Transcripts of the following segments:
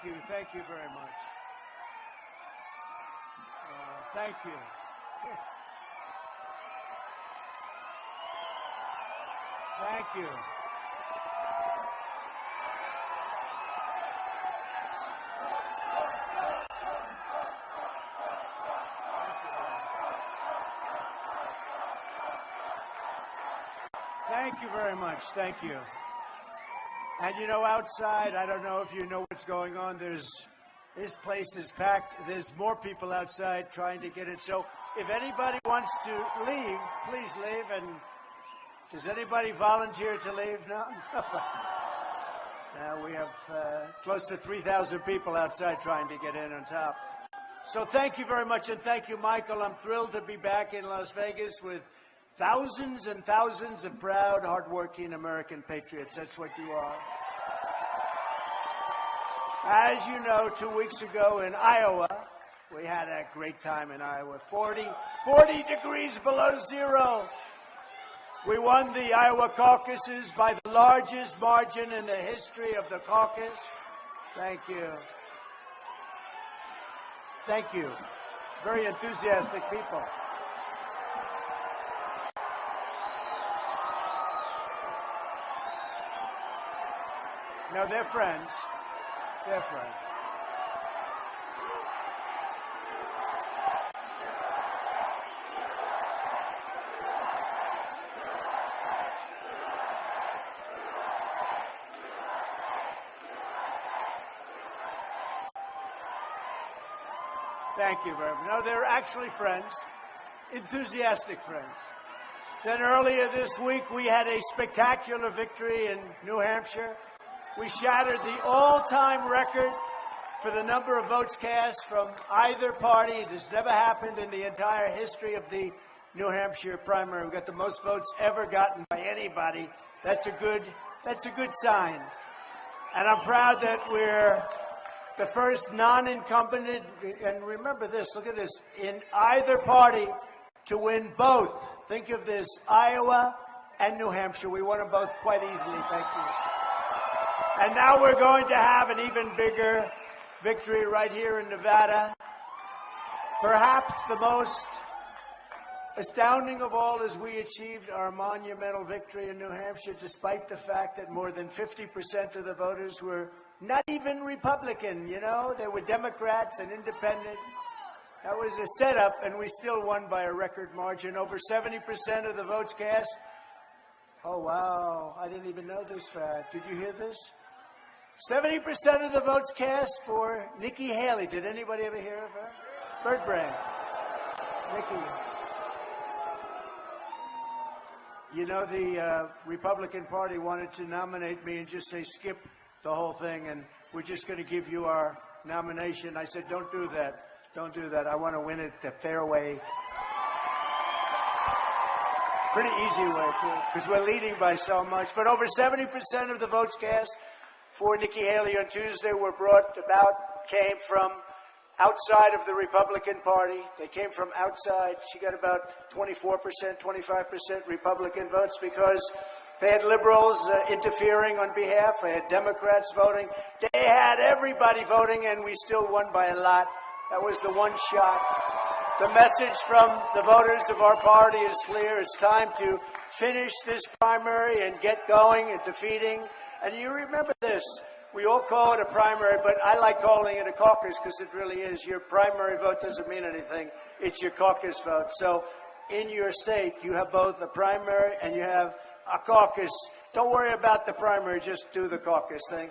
Thank you very much. Thank you. Thank you. Thank you very much. Thank you. And you know, outside, I don't know if you know what's going on. This place is packed. There's more people outside trying to get it. So if anybody wants to leave, please leave. And does anybody volunteer to leave now? Now we have close to 3,000 people outside trying to get in on top. So thank you very much, and thank you, Michael. I'm thrilled to be back in Las Vegas with thousands and thousands of proud, hardworking American patriots. That's what you are. As you know, 2 weeks ago in Iowa, we had a great time in Iowa. 40 degrees below zero. We won the Iowa caucuses by the largest margin in the history of the caucus. Thank you. Thank you. Very enthusiastic people. No, they're friends. They're friends. Thank you very much. No, they're actually friends, enthusiastic friends. Then earlier this week, we had a spectacular victory in New Hampshire. We shattered the all-time record for the number of votes cast from either party. It has never happened in the entire history of the New Hampshire primary. We got the most votes ever gotten by anybody. That's a good sign. And I'm proud that we're the first non-incumbent, and remember this, look at this, in either party to win both. Think of this, Iowa and New Hampshire. We won them both quite easily, thank you. And now we're going to have an even bigger victory right here in Nevada. Perhaps the most astounding of all is we achieved our monumental victory in New Hampshire despite the fact that more than 50% of the voters were not even Republican, you know. They were Democrats and independent. That was a setup, and we still won by a record margin. Over 70% of the votes cast. Oh, wow. I didn't even know this fact. Did you hear this? 70% of the votes cast for Nikki Haley. Did anybody ever hear of her? Bird brain. Nikki. You know, the Republican Party wanted to nominate me and just say, skip the whole thing, and we're just going to give you our nomination. I said, don't do that. Don't do that. I want to win it the fair way. Pretty easy way, too, because we're leading by so much. But over 70% of the votes cast for Nikki Haley on Tuesday came from outside of the Republican Party. They came from outside. She got about 24%, 25% Republican votes because they had liberals interfering on behalf. They had Democrats voting. They had everybody voting, and we still won by a lot. That was the one shot. The message from the voters of our party is clear. It's time to finish this primary and get going and defeating. And you remember this. We all call it a primary, but I like calling it a caucus because it really is. Your primary vote doesn't mean anything. It's your caucus vote. So in your state, you have both a primary and you have a caucus. Don't worry about the primary. Just do the caucus thing.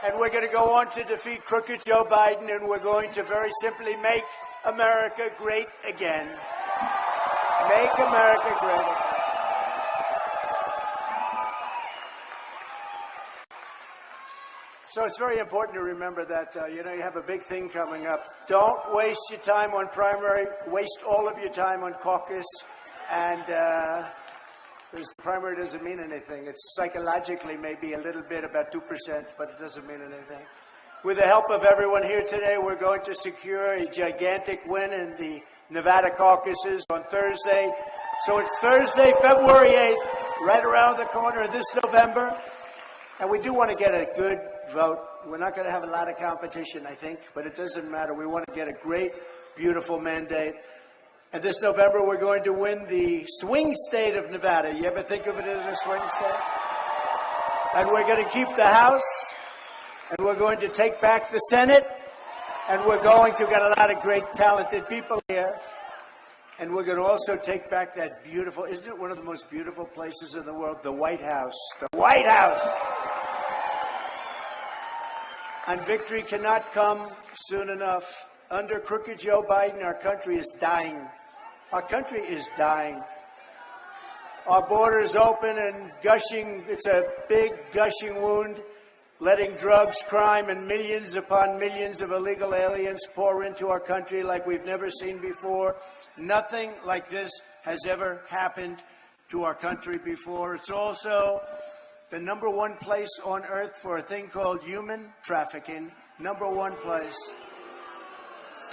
And we're going to go on to defeat crooked Joe Biden, and we're going to very simply make America great again. Make America great again. So it's very important to remember that, you have a big thing coming up. Don't waste your time on primary. Waste all of your time on caucus. And because the primary doesn't mean anything. It's psychologically maybe a little bit, about 2%, but it doesn't mean anything. With the help of everyone here today, we're going to secure a gigantic win in the Nevada caucuses on Thursday. So it's Thursday, February 8th, right around the corner this November. And we do want to get a good vote. We're not going to have a lot of competition, I think, but it doesn't matter. We want to get a great, beautiful mandate. And this November, we're going to win the swing state of Nevada. You ever think of it as a swing state? And we're going to keep the House, and we're going to take back the Senate, and we're going to get a lot of great, talented people here. And we're going to also take back that beautiful, isn't it one of the most beautiful places in the world? The White House. The White House! And victory cannot come soon enough. Under crooked Joe Biden, our country is dying. Our country is dying. Our border is open and gushing. It's a big gushing wound, letting drugs, crime, and millions upon millions of illegal aliens pour into our country like we've never seen before. Nothing like this has ever happened to our country before. It's also the #1 place on earth for a thing called human trafficking. #1 place.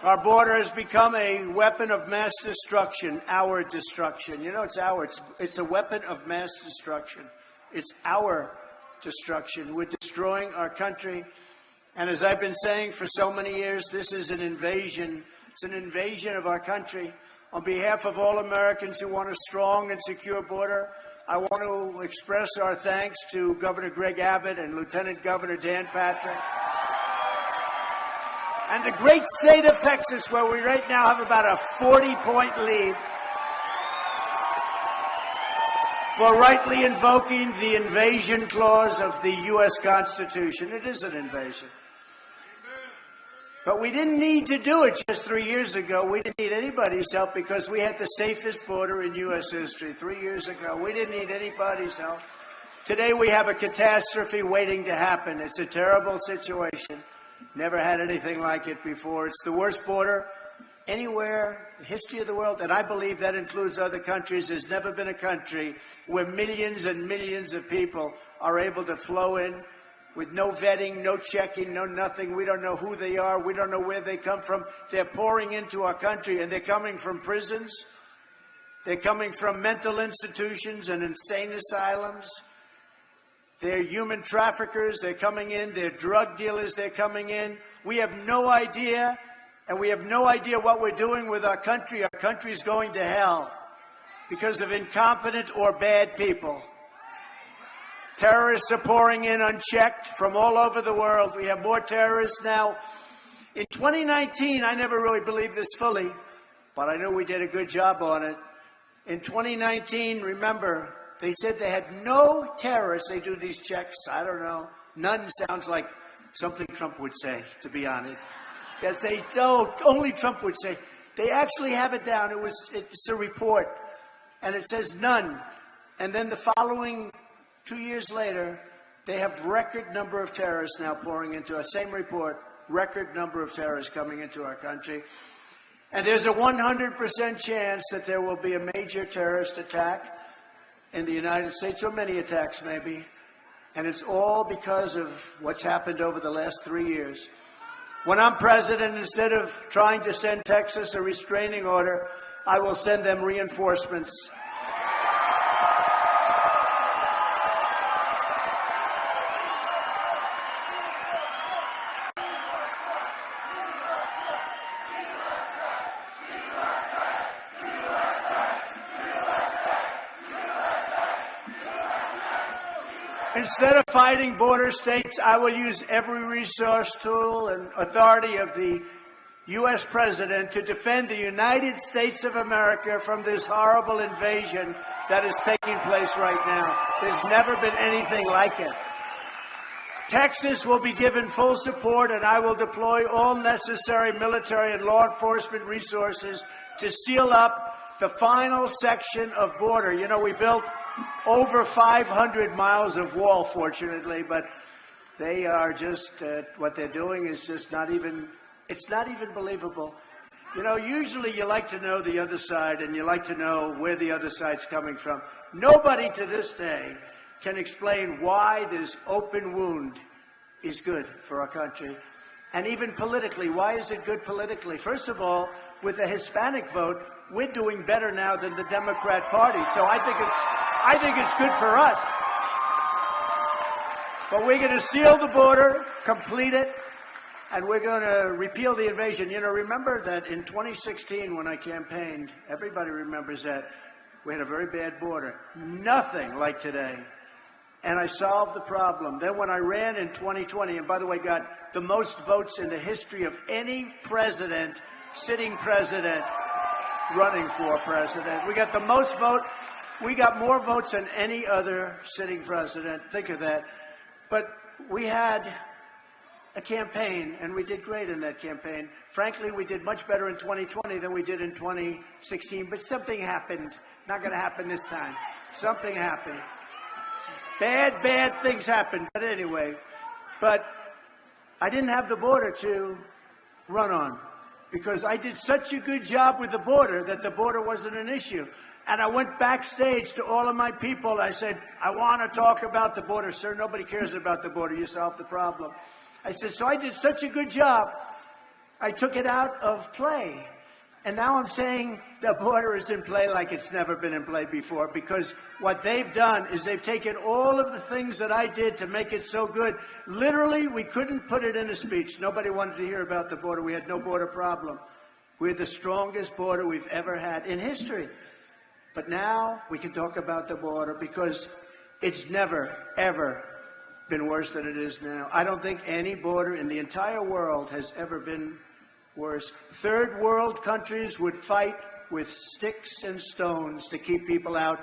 Our border has become a weapon of mass destruction, our destruction. You know, it's ours. It's a weapon of mass destruction. It's our destruction. We're destroying our country. And as I've been saying for so many years, this is an invasion. It's an invasion of our country. On behalf of all Americans who want a strong and secure border, I want to express our thanks to Governor Greg Abbott and Lieutenant Governor Dan Patrick. And the great state of Texas, where we right now have about a 40-point lead for rightly invoking the invasion clause of the U.S. Constitution. It is an invasion. But we didn't need to do it just 3 years ago. We didn't need anybody's help because we had the safest border in U.S. history 3 years ago. We didn't need anybody's help. Today we have a catastrophe waiting to happen. It's a terrible situation. Never had anything like it before. It's the worst border anywhere in the history of the world, and I believe that includes other countries. There's never been a country where millions and millions of people are able to flow in with no vetting, no checking, no nothing. We don't know who they are. We don't know where they come from. They're pouring into our country, and they're coming from prisons. They're coming from mental institutions and insane asylums. They're human traffickers. They're coming in. They're drug dealers. They're coming in. We have no idea, and we have no idea what we're doing with our country. Our country's going to hell because of incompetent or bad people. Terrorists are pouring in unchecked from all over the world. We have more terrorists now. In 2019, I never really believed this fully, but I know we did a good job on it. In 2019, remember, they said they had no terrorists. They do these checks. I don't know. None sounds like something Trump would say, to be honest. They'd say, oh, only Trump would say. They actually have it down. It's a report, and it says none. And then the following 2 years later, they have record number of terrorists now pouring into our same report, record number of terrorists coming into our country. And there's a 100% chance that there will be a major terrorist attack in the United States, or many attacks maybe, and it's all because of what's happened over the last 3 years. When I'm president, instead of trying to send Texas a restraining order, I will send them reinforcements. Instead of fighting border states, I will use every resource, tool, and authority of the U.S. president to defend the United States of America from this horrible invasion that is taking place right now. There's never been anything like it. Texas will be given full support, and I will deploy all necessary military and law enforcement resources to seal up the final section of border. You know, we built over 500 miles of wall, fortunately, but they are just, what they're doing is just not even, it's not even believable. You know, usually you like to know the other side, and you like to know where the other side's coming from. Nobody to this day can explain why this open wound is good for our country. And even politically, why is it good politically? First of all, with the Hispanic vote, we're doing better now than the Democrat Party. So I think it's good for us. But we're going to seal the border, complete it, and we're going to repeal the invasion. You know, remember that in 2016 when I campaigned, everybody remembers that, we had a very bad border. Nothing like today. And I solved the problem. Then when I ran in 2020, and by the way, got the most votes in the history of any president, sitting president, running for president. We got the most vote. We got more votes than any other sitting president. Think of that. But we had a campaign, and we did great in that campaign. Frankly, we did much better in 2020 than we did in 2016. But something happened. Not going to happen this time. Something happened. Bad things happened. But anyway, I didn't have the border to run on because I did such a good job with the border that the border wasn't an issue. And I went backstage to all of my people. I said, I want to talk about the border. Sir, nobody cares about the border. You solved the problem. I said, so I did such a good job, I took it out of play. And now I'm saying the border is in play like it's never been in play before, because what they've done is they've taken all of the things that I did to make it so good. Literally, we couldn't put it in a speech. Nobody wanted to hear about the border. We had no border problem. We're the strongest border we've ever had in history. But now we can talk about the border because it's never, ever been worse than it is now. I don't think any border in the entire world has ever been worse. Third world countries would fight with sticks and stones to keep people out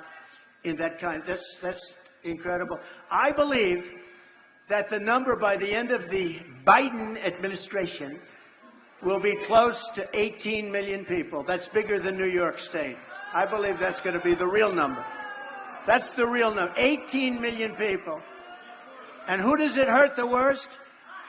in that kind. That's incredible. I believe that the number by the end of the Biden administration will be close to 18 million people. That's bigger than New York State. I believe that's going to be the real number. That's the real number. 18 million people. And who does it hurt the worst?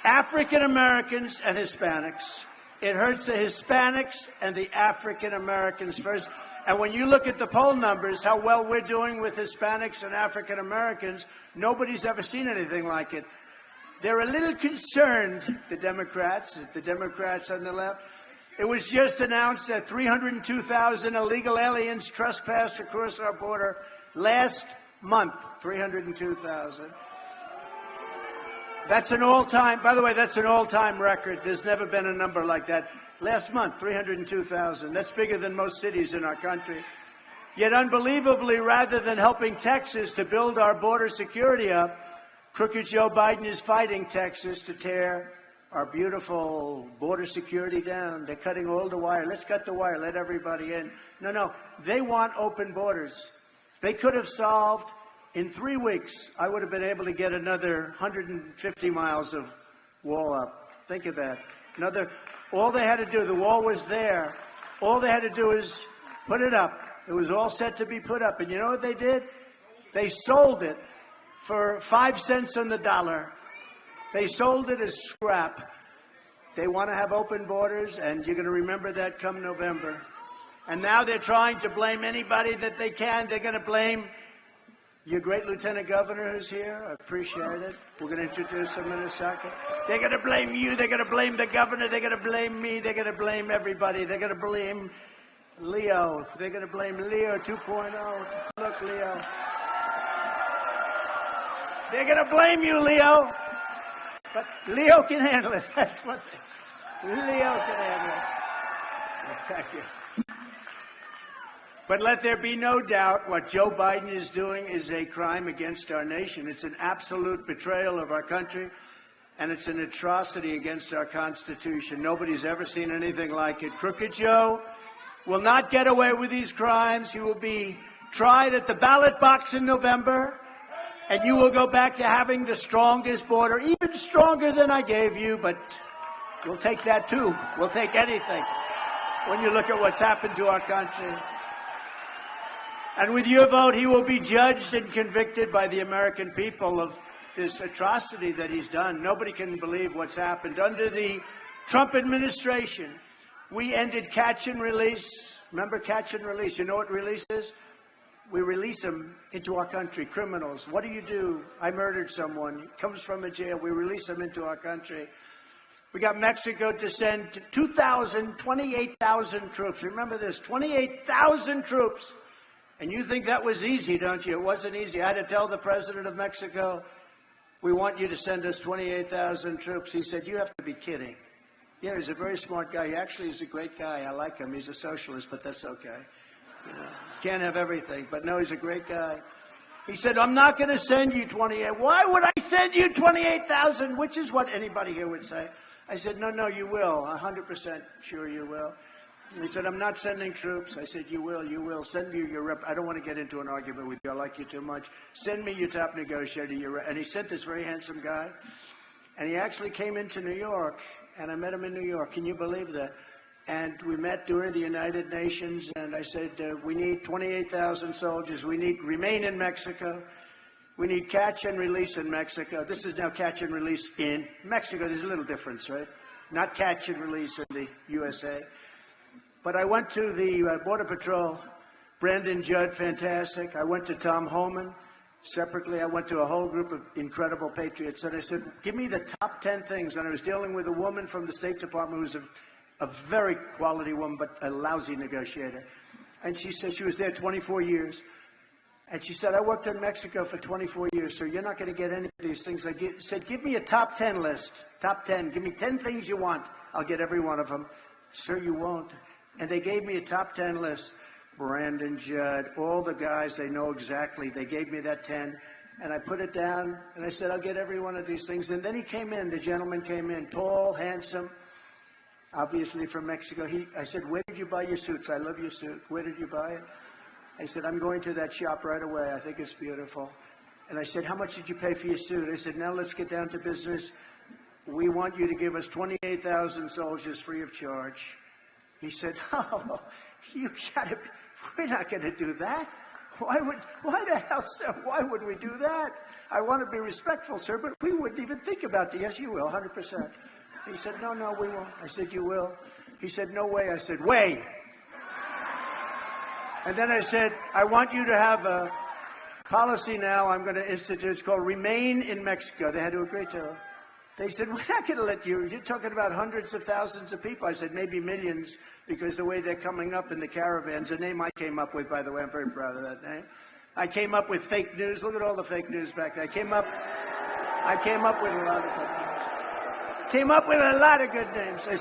African Americans and Hispanics. It hurts the Hispanics and the African Americans first. And when you look at the poll numbers, how well we're doing with Hispanics and African Americans, nobody's ever seen anything like it. They're a little concerned, the Democrats on the left. It was just announced that 302,000 illegal aliens trespassed across our border last month. 302,000. That's an all-time, by the way, that's an all-time record. There's never been a number like that. Last month, 302,000. That's bigger than most cities in our country. Yet unbelievably, rather than helping Texas to build our border security up, crooked Joe Biden is fighting Texas to tear our beautiful border security down. They're cutting all the wire. Let's cut the wire. Let everybody in. No. They want open borders. They could have solved, in 3 weeks, I would have been able to get another 150 miles of wall up. Think of that. All they had to do, the wall was there. All they had to do is put it up. It was all set to be put up. And you know what they did? They sold it for 5 cents on the dollar. They sold it as scrap. They want to have open borders, and you're going to remember that come November. And now they're trying to blame anybody that they can. They're going to blame your great Lieutenant Governor who's here. I appreciate it. We're going to introduce him in a second. They're going to blame you. They're going to blame the governor. They're going to blame me. They're going to blame everybody. They're going to blame Leo. They're going to blame Leo 2.0. Look, Leo. They're going to blame you, Leo. But Leo can handle it. That's what Leo can handle it. Thank you. But let there be no doubt, what Joe Biden is doing is a crime against our nation. It's an absolute betrayal of our country, and it's an atrocity against our Constitution. Nobody's ever seen anything like it. Crooked Joe will not get away with these crimes. He will be tried at the ballot box in November, and you will go back to having the strongest border, even stronger than I gave you, but we'll take that too. We'll take anything when you look at what's happened to our country. And with your vote, he will be judged and convicted by the American people of this atrocity that he's done. Nobody can believe what's happened. Under the Trump administration, we ended catch and release. Remember catch and release? You know what release is? We release them into our country, criminals. What do? I murdered someone. He comes from a jail. We release them into our country. We got Mexico to send 28,000 troops. Remember this, 28,000 troops. And you think that was easy, don't you? It wasn't easy. I had to tell the president of Mexico, we want you to send us 28,000 troops. He said, you have to be kidding. Yeah, he's a very smart guy. He actually is a great guy. I like him. He's a socialist, but that's okay. You know, you can't have everything. But no, he's a great guy. He said, I'm not going to send you 28. Why would I send you 28,000? Which is what anybody here would say. I said, no, you will. 100% sure you will. And he said, I'm not sending troops. I said, you will. Send me your rep. I don't want to get into an argument with you. I like you too much. Send me your top negotiator. And he sent this very handsome guy. And he actually came into New York. And I met him in New York. Can you believe that? And we met during the United Nations. And I said, we need 28,000 soldiers. We need remain in Mexico. We need catch and release in Mexico. This is now catch and release in Mexico. There's a little difference, right? Not catch and release in the USA. But I went to the Border Patrol, Brandon Judd, fantastic. I went to Tom Homan separately. I went to a whole group of incredible patriots. And I said, give me the top 10 things. And I was dealing with a woman from the State Department who's a very quality woman, but a lousy negotiator. And she said she was there 24 years. And she said, I worked in Mexico for 24 years, so you're not going to get any of these things. I said, give me a top 10 list. Top 10. Give me 10 things you want. I'll get every one of them. Sir, you won't. And they gave me a top 10 list. Brandon Judd, all the guys, they know exactly. They gave me that 10. And I put it down, and I said, I'll get every one of these things. And then he came in. The gentleman came in, tall, handsome, obviously from Mexico. I said, where did you buy your suits? I love your suit. Where did you buy it? I said, I'm going to that shop right away. I think it's beautiful. And I said, how much did you pay for your suit? I said, now let's get down to business. We want you to give us 28,000 soldiers free of charge. He said, oh, you gotta, we're not going to do that. Why the hell, sir? Why would we do that? I want to be respectful, sir, but we wouldn't even think about it. Yes, you will, 100%. He said, no, we won't. I said, you will. He said, no way. I said, way. And then I said, I want you to have a policy now I'm going to institute. It's called Remain in Mexico. They had to agree to it. They said, we're not going to let you. You're talking about hundreds of thousands of people. I said, maybe millions, because the way they're coming up in the caravans, a name I came up with, by the way, I'm very proud of that name. I came up with fake news. Look at all the fake news back there. I came up with a lot of good names. I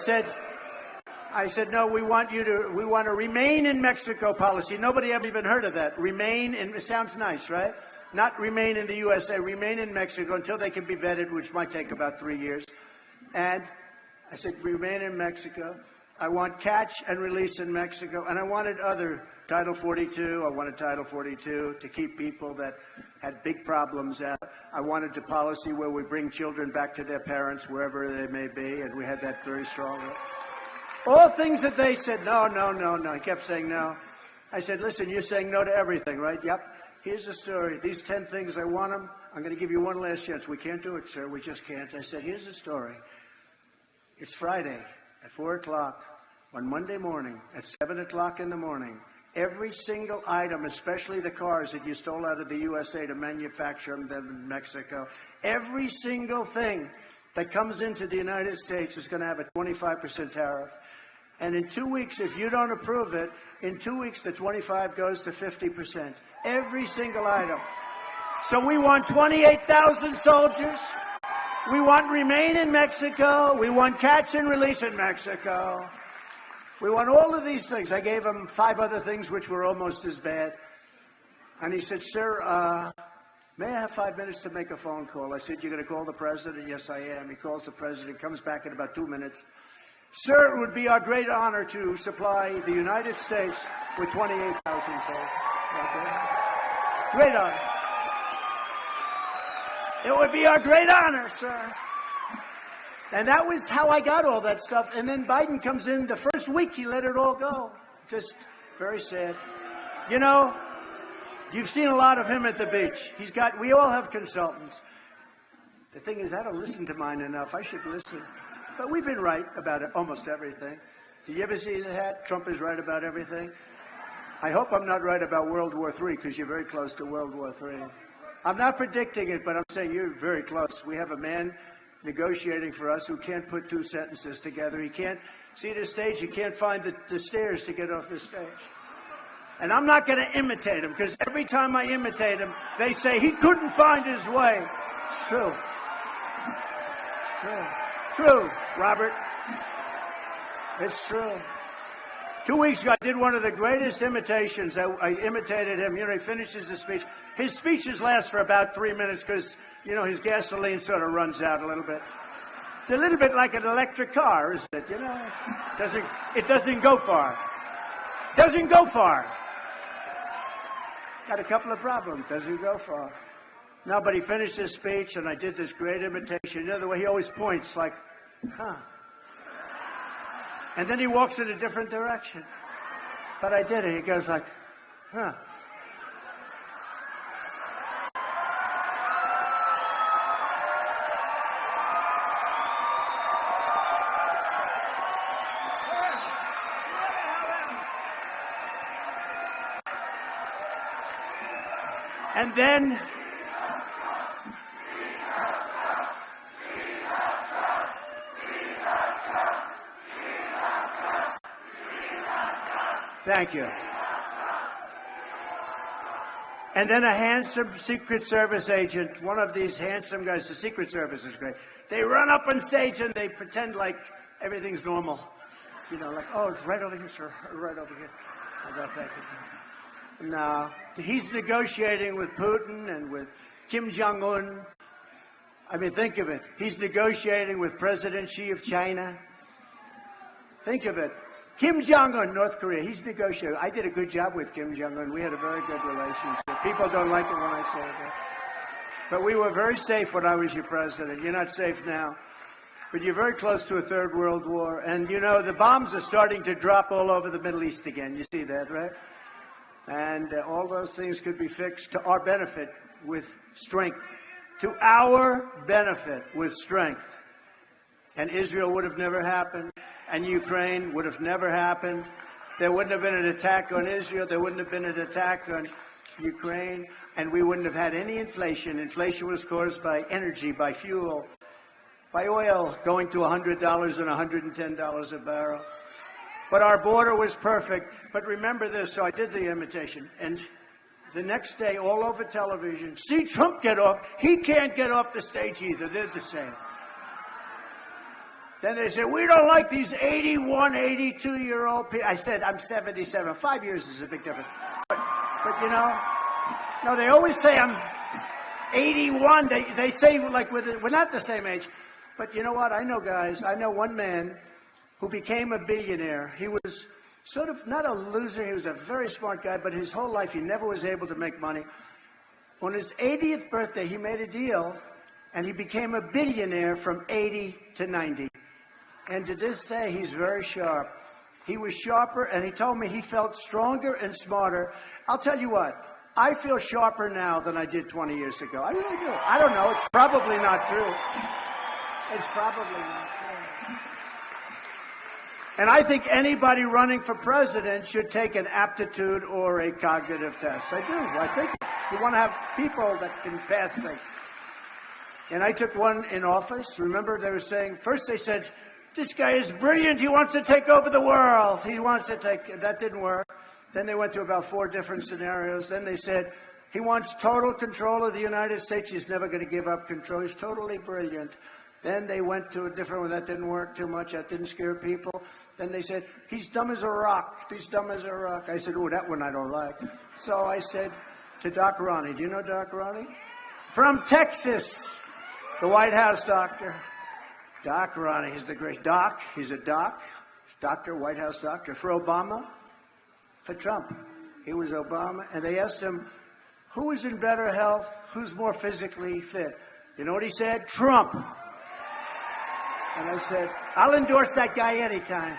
said, no, we want a remain in Mexico policy. Nobody ever even heard of that. Remain in, it sounds nice, right? Not remain in the USA, remain in Mexico until they can be vetted, which might take about 3 years. And I said, remain in Mexico. I want catch and release in Mexico. And I wanted other Title 42. I wanted Title 42 to keep people that had big problems out. I wanted a policy where we bring children back to their parents, wherever they may be. And we had that very strongly. All things that they said, no. He kept saying no. I said, listen, you're saying no to everything, right? Yep. Here's the story. These 10 things, I want them. I'm going to give you one last chance. We can't do it, sir. We just can't. I said, here's the story. It's Friday at 4 o'clock on Monday morning at 7 o'clock in the morning. Every single item, especially the cars that you stole out of the USA to manufacture them in Mexico, every single thing that comes into the United States is going to have a 25% tariff. And in 2 weeks, if you don't approve it, in 2 weeks, the 25 goes to 50%. Every single item. So we want 28,000 soldiers. We want remain in Mexico. We want catch and release in Mexico. We want all of these things. I gave him 5 other things which were almost as bad. And he said, sir, may I have 5 minutes to make a phone call? I said, you're going to call the president? Yes, I am. He calls the president, comes back in about 2 minutes. Sir, it would be our great honor to supply the United States with 28,000 soldiers. Okay. Great honor. It would be our great honor, sir. And that was how I got all that stuff. And then Biden comes in. The first week, he let it all go. Just very sad. You know, you've seen a lot of him at the beach. We all have consultants. The thing is, I don't listen to mine enough. I should listen. But we've been right about almost everything. Did you ever see that? Trump is right about everything. I hope I'm not right about World War III, because you're very close to World War III. I'm not predicting it, but I'm saying you're very close. We have a man negotiating for us who can't put 2 sentences together. He can't see the stage. He can't find the stairs to get off the stage. And I'm not going to imitate him, because every time I imitate him, they say he couldn't find his way. It's true. It's true. True, Robert. It's true. 2 weeks ago, I did one of the greatest imitations. I imitated him. You know, he finishes his speech. His speeches last for about 3 minutes because, you know, his gasoline sort of runs out a little bit. It's a little bit like an electric car, isn't it? You know, it doesn't go far. Doesn't go far. Got a couple of problems. Doesn't go far. No, but he finished his speech, and I did this great imitation. You know, the way he always points, like, huh. And then he walks in a different direction. But I did it. He goes like, huh. And then thank you. And then a handsome Secret Service agent, one of these handsome guys, the Secret Service is great. They run up on stage and they pretend like everything's normal. You know, like, oh, it's right over here, sir, right over here. I got that. No, he's negotiating with Putin and with Kim Jong-un. I mean, think of it. He's negotiating with President Xi of China. Think of it. Kim Jong-un, North Korea, he's negotiating. I did a good job with Kim Jong-un. We had a very good relationship. People don't like it when I say that. But we were very safe when I was your president. You're not safe now. But you're very close to a third world war. And, you know, the bombs are starting to drop all over the Middle East again. You see that, right? And all those things could be fixed to our benefit with strength. To our benefit with strength. And Israel would have never happened. And Ukraine would have never happened. There wouldn't have been an attack on Israel. There wouldn't have been an attack on Ukraine. And we wouldn't have had any inflation. Inflation was caused by energy, by fuel, by oil going to $100 and $110 a barrel. But our border was perfect. But remember this, so I did the imitation. And the next day, all over television, see Trump get off. He can't get off the stage either. They're the same. Then they said, we don't like these 81, 82-year-old people. I said, I'm 77. 5 years is a big difference. But you know, no, they always say I'm 81. They say, like, we're not the same age. But you know what? I know guys. I know one man who became a billionaire. He was sort of not a loser. He was a very smart guy, but his whole life he never was able to make money. On his 80th birthday, he made a deal, and he became a billionaire from 80 to 90. And to this day, he's very sharp. He was sharper, and he told me he felt stronger and smarter. I'll tell you what, I feel sharper now than I did 20 years ago. I really do. I don't know. It's probably not true. It's probably not true. And I think anybody running for president should take an aptitude or a cognitive test. I do. I think you want to have people that can pass things. And I took one in office. Remember, they were saying, first they said, this guy is brilliant. He wants to take over the world. He wants to take, that didn't work. Then they went to about 4 different scenarios. Then they said, he wants total control of the United States. He's never going to give up control. He's totally brilliant. Then they went to a different one. That didn't work too much. That didn't scare people. Then they said, he's dumb as a rock. He's dumb as a rock. I said, oh, that one I don't like. So I said to Doc Ronnie, do you know Doc Ronnie? From Texas, the White House doctor. Doc Ronnie, he's the great doc. He's a doc, doctor, White House doctor. For Obama, for Trump. He was Obama. And they asked him, who is in better health? Who's more physically fit? You know what he said? Trump. And I said, I'll endorse that guy anytime.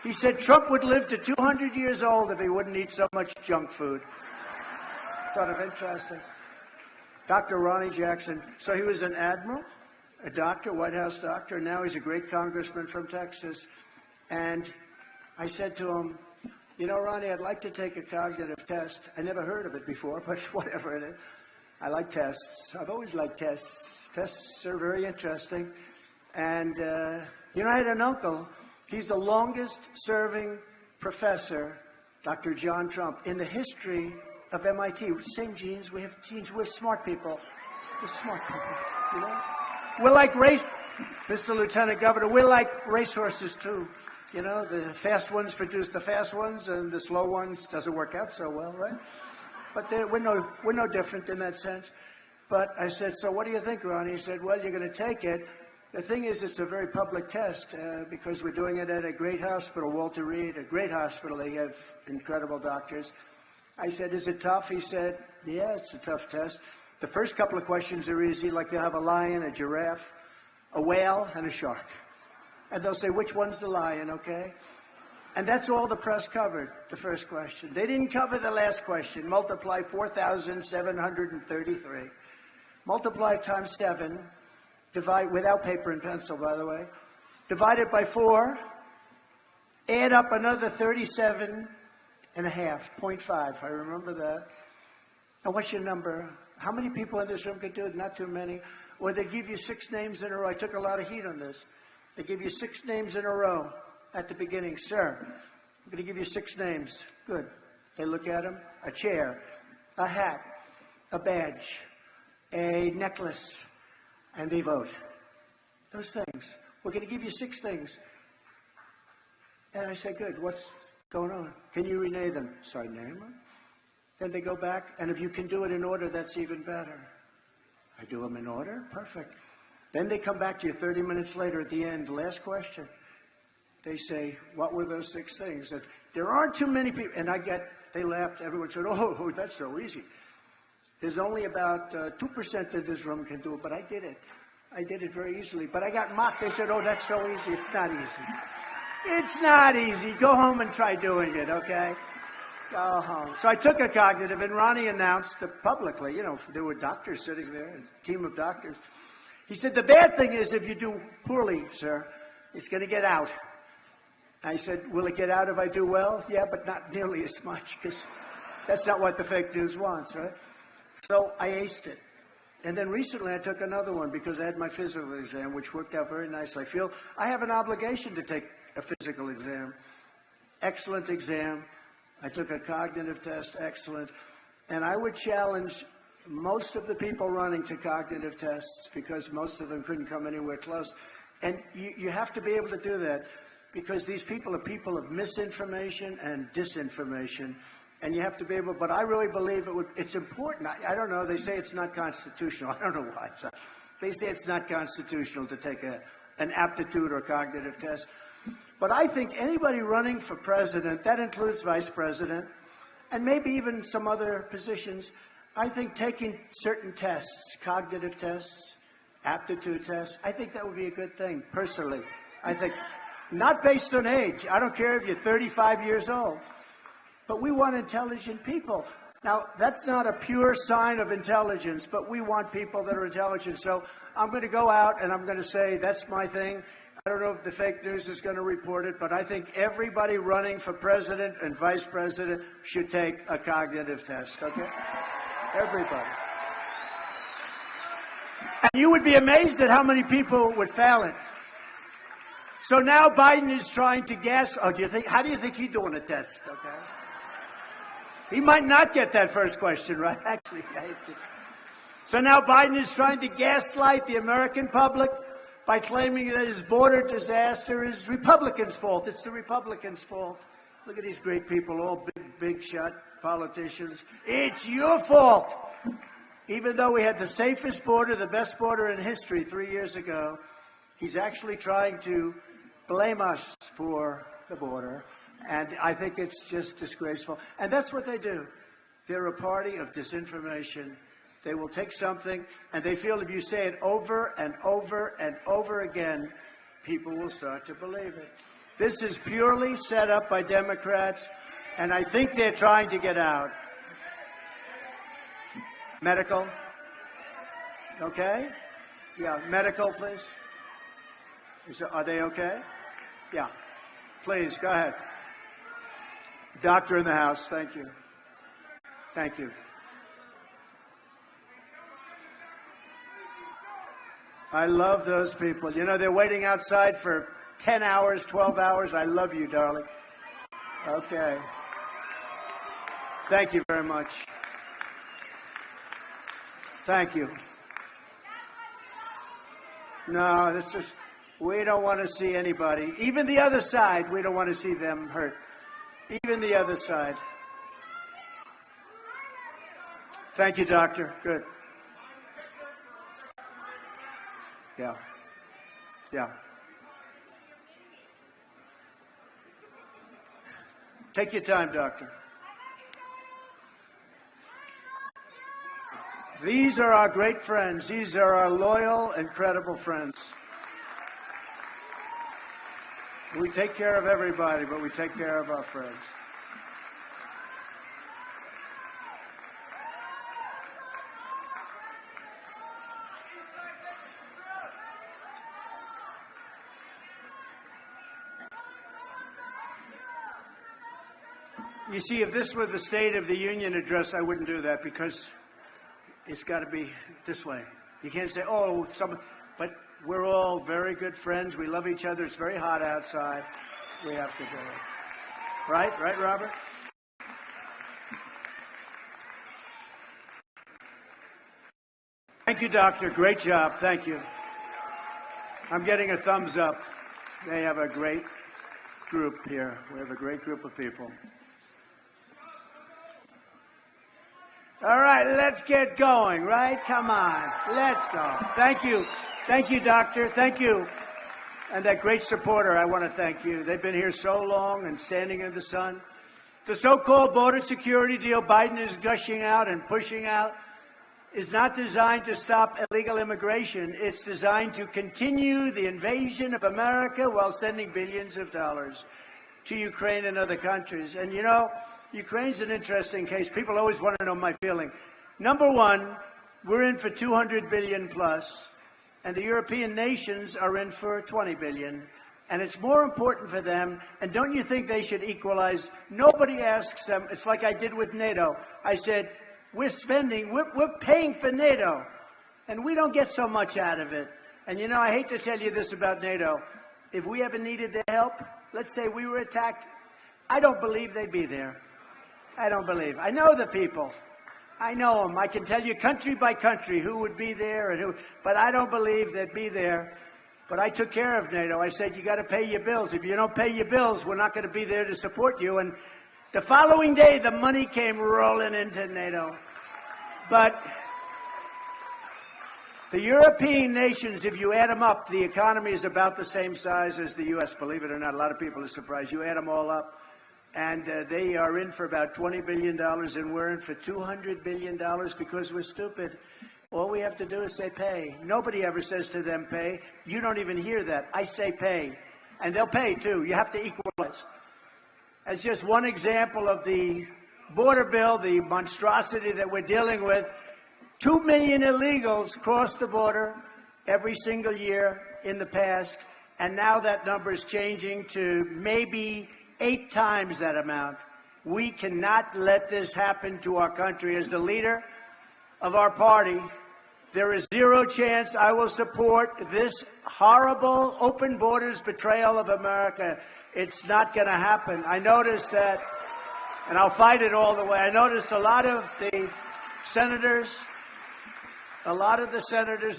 He said Trump would live to 200 years old if he wouldn't eat so much junk food. Sort of interesting. Dr. Ronnie Jackson. So he was an admiral, a doctor, White House doctor. Now he's a great congressman from Texas. And I said to him, you know, Ronnie, I'd like to take a cognitive test. I never heard of it before, but whatever it is. I like tests. I've always liked tests. Tests are very interesting. And, you know, I had an uncle. He's the longest-serving professor, Dr. John Trump, in the history of MIT. Same genes. We have genes. We're smart people. We're smart people, you know? We're like Mr. Lieutenant Governor, we're like racehorses too. You know, the fast ones produce the fast ones, and the slow ones doesn't work out so well, right? But we're no different in that sense. But I said, so what do you think, Ron? He said, well, you're going to take it. The thing is, it's a very public test because we're doing it at a great hospital, Walter Reed, a great hospital. They have incredible doctors. I said, is it tough? He said, yeah, it's a tough test. The first couple of questions are easy, like they'll have a lion, a giraffe, a whale, and a shark. And they'll say, which one's the lion, okay? And that's all the press covered, the first question. They didn't cover the last question. Multiply 4,733. Multiply times 7. Divide, without paper and pencil, by the way. Divide it by 4. Add up another 37 and a half, 0.5. I remember that. And what's your number? How many people in this room could do it? Not too many. Or they give you 6 names in a row. I took a lot of heat on this. They give you 6 names in a row at the beginning. Sir, I'm going to give you 6 names. Good. They look at them. A chair, a hat, a badge, a necklace, and they vote. Those things. We're going to give you 6 things. And I say, good, what's going on? Can you rename them? So I name them. Then they go back, and if you can do it in order, that's even better. I do them in order, perfect. Then they come back to you 30 minutes later at the end, last question. They say, what were those 6 things? That there aren't too many people, and they laughed, everyone said, oh, that's so easy. There's only about 2% of this room can do it, but I did it. I did it very easily, but I got mocked. They said, oh, that's so easy. It's not easy. It's not easy. Go home and try doing it, okay? Go home. So I took a cognitive, and Ronnie announced publicly, you know, there were doctors sitting there, a team of doctors. He said, the bad thing is if you do poorly, sir, it's going to get out. I said, will it get out if I do well? Yeah, but not nearly as much, because that's not what the fake news wants, right? So I aced it. And then recently I took another one because I had my physical exam, which worked out very nicely. I feel I have an obligation to take a physical exam. Excellent exam. I took a cognitive test, excellent. And I would challenge most of the people running to cognitive tests because most of them couldn't come anywhere close. And you have to be able to do that because these people are people of misinformation and disinformation. And you have to be able, but I really believe it's important. I don't know, they say it's not constitutional. I don't know why. They say it's not constitutional to take an aptitude or cognitive test. But I think anybody running for president, that includes vice president, and maybe even some other positions, I think taking certain tests, cognitive tests, aptitude tests, I think that would be a good thing, personally. I think, not based on age. I don't care if you're 35 years old. But we want intelligent people. Now, that's not a pure sign of intelligence, but we want people that are intelligent. So I'm going to go out and I'm going to say, that's my thing. I don't know if the fake news is going to report it, but I think everybody running for president and vice president should take a cognitive test, okay? Everybody. And you would be amazed at how many people would fail it. So now Biden is trying to guess. How do you think he's doing a test, okay? He might not get that first question right, actually. So now Biden is trying to gaslight the American public by claiming that his border disaster is Republicans' fault. It's the Republicans' fault. Look at these great people, all big shot politicians. It's your fault. Even though we had the safest border, the best border in history 3 years ago, he's actually trying to blame us for the border. And I think it's just disgraceful. And that's what they do. They're a party of disinformation. They will take something, and they feel if you say it over and over and over again, people will start to believe it. This is purely set up by Democrats, and I think they're trying to get out. Medical? Okay? Yeah, medical, please. Are they okay? Yeah. Please, go ahead. Doctor in the house, thank you. Thank you. I love those people. You know, they're waiting outside for 10 hours, 12 hours. I love you, darling. Okay. Thank you very much. Thank you. No, this is, we don't want to see anybody, even the other side, we don't want to see them hurt. Even the other side. Thank you, doctor. Good. Yeah. Yeah. Take your time, doctor. These are our great friends. These are our loyal and credible friends. We take care of everybody, but we take care of our friends. You see, if this were the State of the Union address, I wouldn't do that because it's got to be this way. You can't say, oh, but we're all very good friends. We love each other. It's very hot outside. We have to do it. Right? Right, Robert? Thank you, doctor. Great job. Thank you. I'm getting a thumbs up. They have a great group here. We have a great group of people. All right, let's get going, right? Come on, let's go. Thank you. Thank you, doctor. Thank you. And that great supporter, I want to thank you. They've been here so long and standing in the sun. The so-called border security deal Biden is gushing out and pushing out is not designed to stop illegal immigration. It's designed to continue the invasion of America while sending billions of dollars to Ukraine and other countries. And you know, Ukraine's an interesting case. People always want to know my feeling. Number one, we're in for 200 billion plus, and the European nations are in for 20 billion. And it's more important for them. And don't you think they should equalize? Nobody asks them. It's like I did with NATO. I said, we're paying for NATO, and we don't get so much out of it. And you know, I hate to tell you this about NATO. If we ever needed their help, let's say we were attacked, I don't believe they'd be there. I don't believe. I know the people. I know them. I can tell you country by country who would be there and who, but I don't believe they'd be there. But I took care of NATO. I said, you got to pay your bills. If you don't pay your bills, we're not going to be there to support you. And the following day, the money came rolling into NATO. But the European nations, if you add them up, the economy is about the same size as the U.S., believe it or not. A lot of people are surprised. You add them all up. And they are in for about $20 billion, and we're in for $200 billion because we're stupid. All we have to do is say pay. Nobody ever says to them pay. You don't even hear that. I say pay. And they'll pay, too. You have to equalize. As just one example of the border bill, the monstrosity that we're dealing with, 2 million illegals cross the border every single year in the past, and now that number is changing to maybe 8 times that amount. We cannot let this happen to our country. As the leader of our party, there is zero chance I will support this horrible open borders betrayal of America. It's not going to happen. I noticed that, and I'll fight it all the way. I noticed a lot of the senators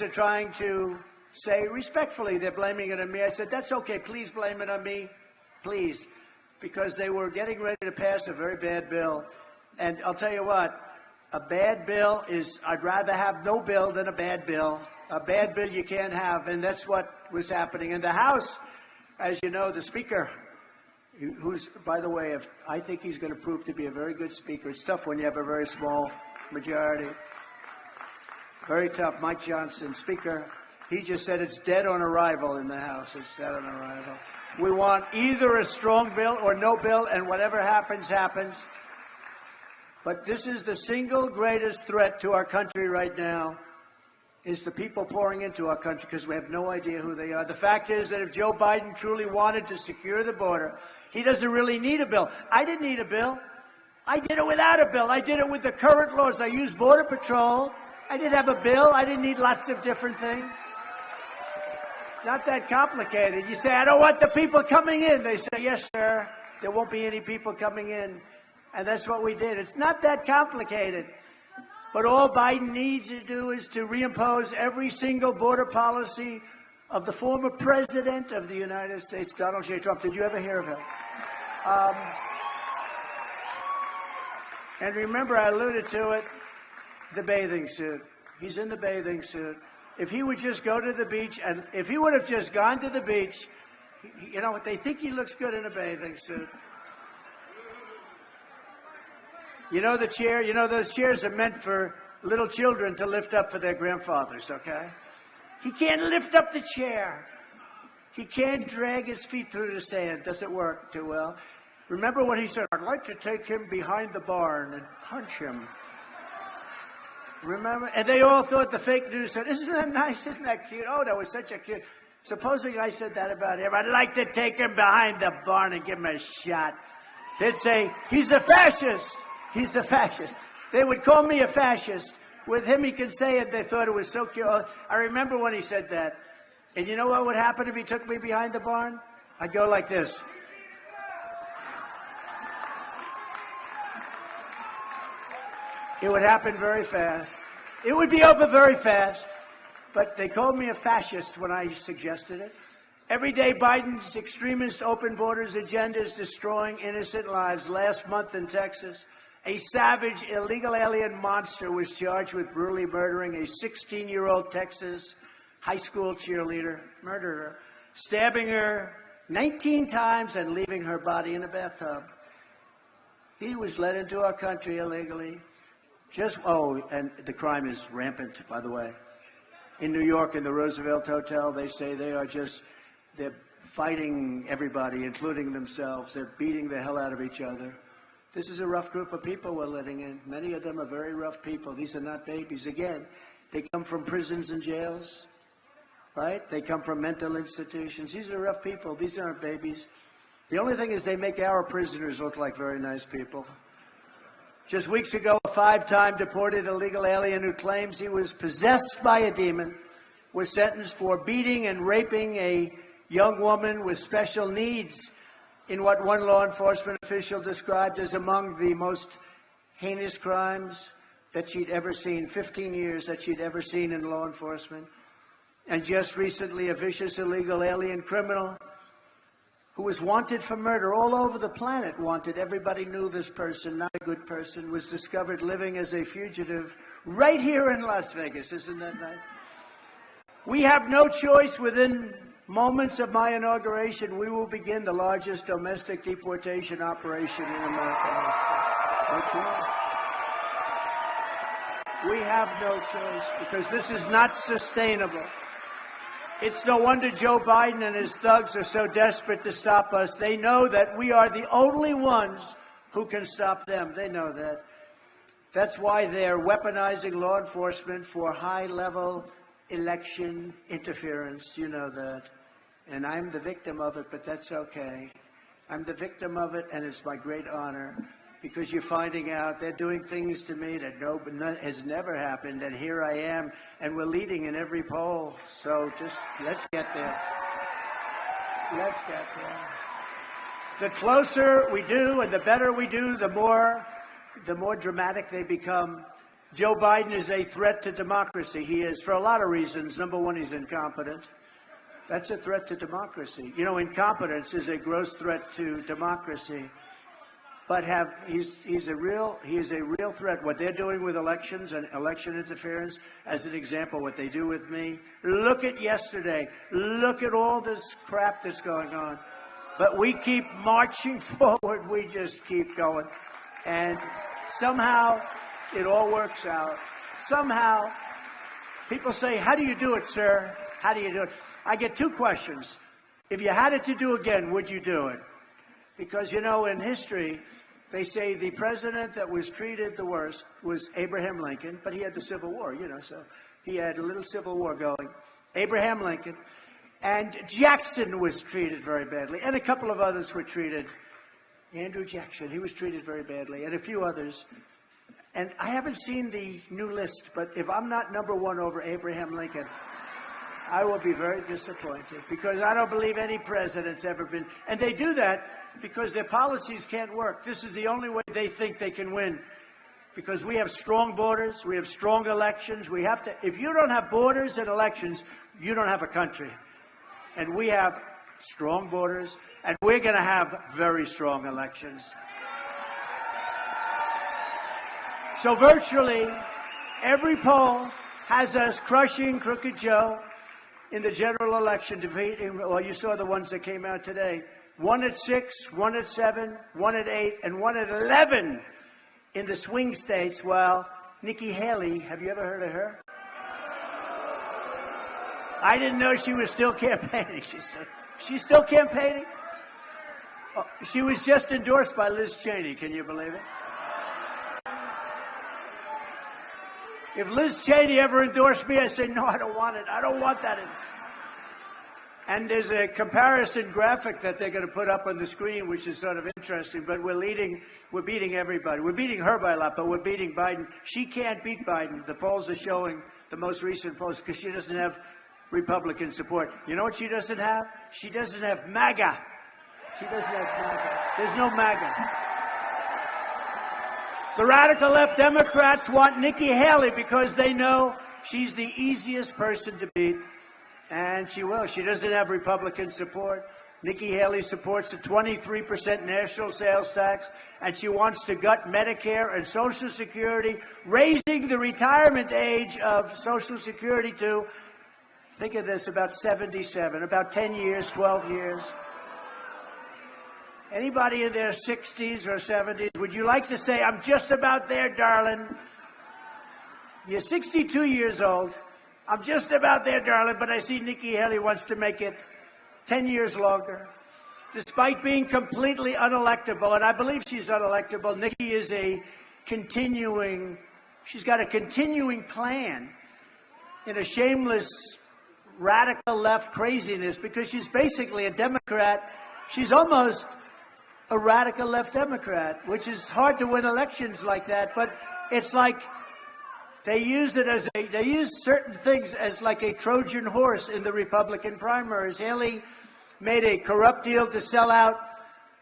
are trying to say respectfully, they're blaming it on me. I said, that's okay. Please blame it on me. Please. Because they were getting ready to pass a very bad bill. And I'll tell you what, a bad bill is, I'd rather have no bill than a bad bill. A bad bill you can't have, and that's what was happening. In the House, as you know, the Speaker, who's, by the way, I think he's going to prove to be a very good Speaker. It's tough when you have a very small majority. Very tough. Mike Johnson, Speaker, he just said it's dead on arrival in the House. It's dead on arrival. We want either a strong bill or no bill, and whatever happens, happens. But this is the single greatest threat to our country right now, is the people pouring into our country because we have no idea who they are. The fact is that if Joe Biden truly wanted to secure the border, he doesn't really need a bill. I didn't need a bill. I did it without a bill. I did it with the current laws. I used Border Patrol. I didn't have a bill. I didn't need lots of different things. It's not that complicated. You say, I don't want the people coming in. They say, yes, sir. There won't be any people coming in. And that's what we did. It's not that complicated. But all Biden needs to do is to reimpose every single border policy of the former president of the United States, Donald J. Trump. Did you ever hear of him? And remember, I alluded to it, the bathing suit. He's in the bathing suit. If he would just go to the beach, and if he would have just gone to the beach, you know, they think he looks good in a bathing suit. You know the chair, you know those chairs are meant for little children to lift up for their grandfathers, okay? He can't lift up the chair. He can't drag his feet through the sand. Doesn't work too well. Remember what he said, I'd like to take him behind the barn and punch him. Remember? And they all thought, the fake news said, isn't that nice? Isn't that cute? Oh, that was such a cute. Supposing I said that about him, I'd like to take him behind the barn and give him a shot. They'd say, he's a fascist. He's a fascist. They would call me a fascist. With him, he can say it. They thought it was so cute. I remember when he said that. And you know what would happen if he took me behind the barn? I'd go like this. It would happen very fast. It would be over very fast. But they called me a fascist when I suggested it. Every day, Biden's extremist open borders agenda is destroying innocent lives. Last month in Texas, a savage illegal alien monster was charged with brutally murdering a 16-year-old Texas high school cheerleader, murdered her, stabbing her 19 times and leaving her body in a bathtub. He was let into our country illegally. And the crime is rampant, by the way. In New York, in the Roosevelt Hotel, they say they're fighting everybody, including themselves. They're beating the hell out of each other. This is a rough group of people we're letting in. Many of them are very rough people. These are not babies. Again, they come from prisons and jails, right? They come from mental institutions. These are rough people. These aren't babies. The only thing is they make our prisoners look like very nice people. Just weeks ago, a 5-time deported illegal alien who claims he was possessed by a demon was sentenced for beating and raping a young woman with special needs in what one law enforcement official described as among the most heinous crimes that she'd ever seen, 15 years that she'd ever seen in law enforcement. And just recently, a vicious illegal alien criminal who was wanted for murder all over the planet, wanted. Everybody knew this person, not a good person, was discovered living as a fugitive right here in Las Vegas. Isn't that nice? We have no choice. Within moments of my inauguration, we will begin the largest domestic deportation operation in America. No choice. We have no choice because this is not sustainable. It's no wonder Joe Biden and his thugs are so desperate to stop us. They know that we are the only ones who can stop them. They know that. That's why they're weaponizing law enforcement for high-level election interference. You know that. And I'm the victim of it, but that's okay. I'm the victim of it, and it's my great honor. Because you're finding out they're doing things to me that has never happened, and here I am, and we're leading in every poll. So just let's get there. Let's get there. The closer we do and the better we do, the more dramatic they become. Joe Biden is a threat to democracy. He is, for a lot of reasons. Number one, he's incompetent. That's a threat to democracy. You know, incompetence is a gross threat to democracy. But he's a real threat. What they're doing with elections and election interference, as an example, what they do with me. Look at yesterday. Look at all this crap that's going on. But we keep marching forward. We just keep going. And somehow it all works out. Somehow people say, how do you do it, sir? How do you do it? I get two questions. If you had it to do again, would you do it? Because, you know, in history, they say the president that was treated the worst was Abraham Lincoln, but he had the Civil War, you know, so he had a little Civil War going. Abraham Lincoln. And Jackson was treated very badly, and a couple of others were treated. Andrew Jackson, he was treated very badly, and a few others. And I haven't seen the new list, but if I'm not number one over Abraham Lincoln, I will be very disappointed, because I don't believe any president's ever been. And they do that because their policies can't work. This is the only way they think they can win, because we have strong borders, we have strong elections. We have to. If you don't have borders and elections, you don't have a country. and we have strong borders, and we're going to have very strong elections. So virtually every poll has us crushing Crooked Joe in the general election, defeating, well, you saw the ones that came out today. 1 at 6, 1 at 7, 1 at 8, and 1 at 11 in the swing states. Well, Nikki Haley, have you ever heard of her? I didn't know she was still campaigning. She's still campaigning? Oh, she was just endorsed by Liz Cheney. Can you believe it? If Liz Cheney ever endorsed me, I say, no, I don't want it. I don't want that. And there's a comparison graphic that they're going to put up on the screen, which is sort of interesting. But we're beating everybody. We're beating her by a lot, but we're beating Biden. She can't beat Biden. The polls are showing, the most recent polls, because she doesn't have Republican support. You know what she doesn't have? She doesn't have MAGA. She doesn't have MAGA. There's no MAGA. The radical left Democrats want Nikki Haley because they know she's the easiest person to beat, and she will. She doesn't have Republican support. Nikki Haley supports a 23% national sales tax, and she wants to gut Medicare and Social Security, raising the retirement age of Social Security to, think of this, about 77, about 10 years, 12 years. Anybody in their 60s or 70s, would you like to say, I'm just about there, darling? You're 62 years old. I'm just about there, darling, but I see Nikki Haley wants to make it 10 years longer. Despite being completely unelectable, and I believe she's unelectable, Nikki is she's got a continuing plan in a shameless radical left craziness, because she's basically a Democrat. She's almost a radical left Democrat, which is hard to win elections like that. But it's like they use certain things as like a Trojan horse in the Republican primaries. Haley made a corrupt deal to sell out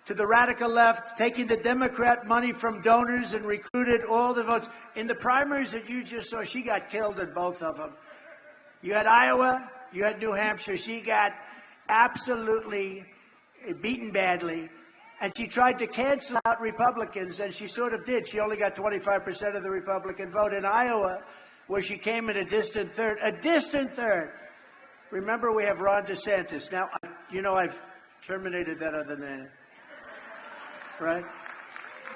to the radical left, taking the Democrat money from donors and recruited all the votes. In the primaries that you just saw, she got killed in both of them. You had Iowa, you had New Hampshire. She got absolutely beaten badly. And she tried to cancel out Republicans, and she sort of did. She only got 25% of the Republican vote. In Iowa, where she came in a distant third. Remember, we have Ron DeSantis. Now, I've terminated that other name, right?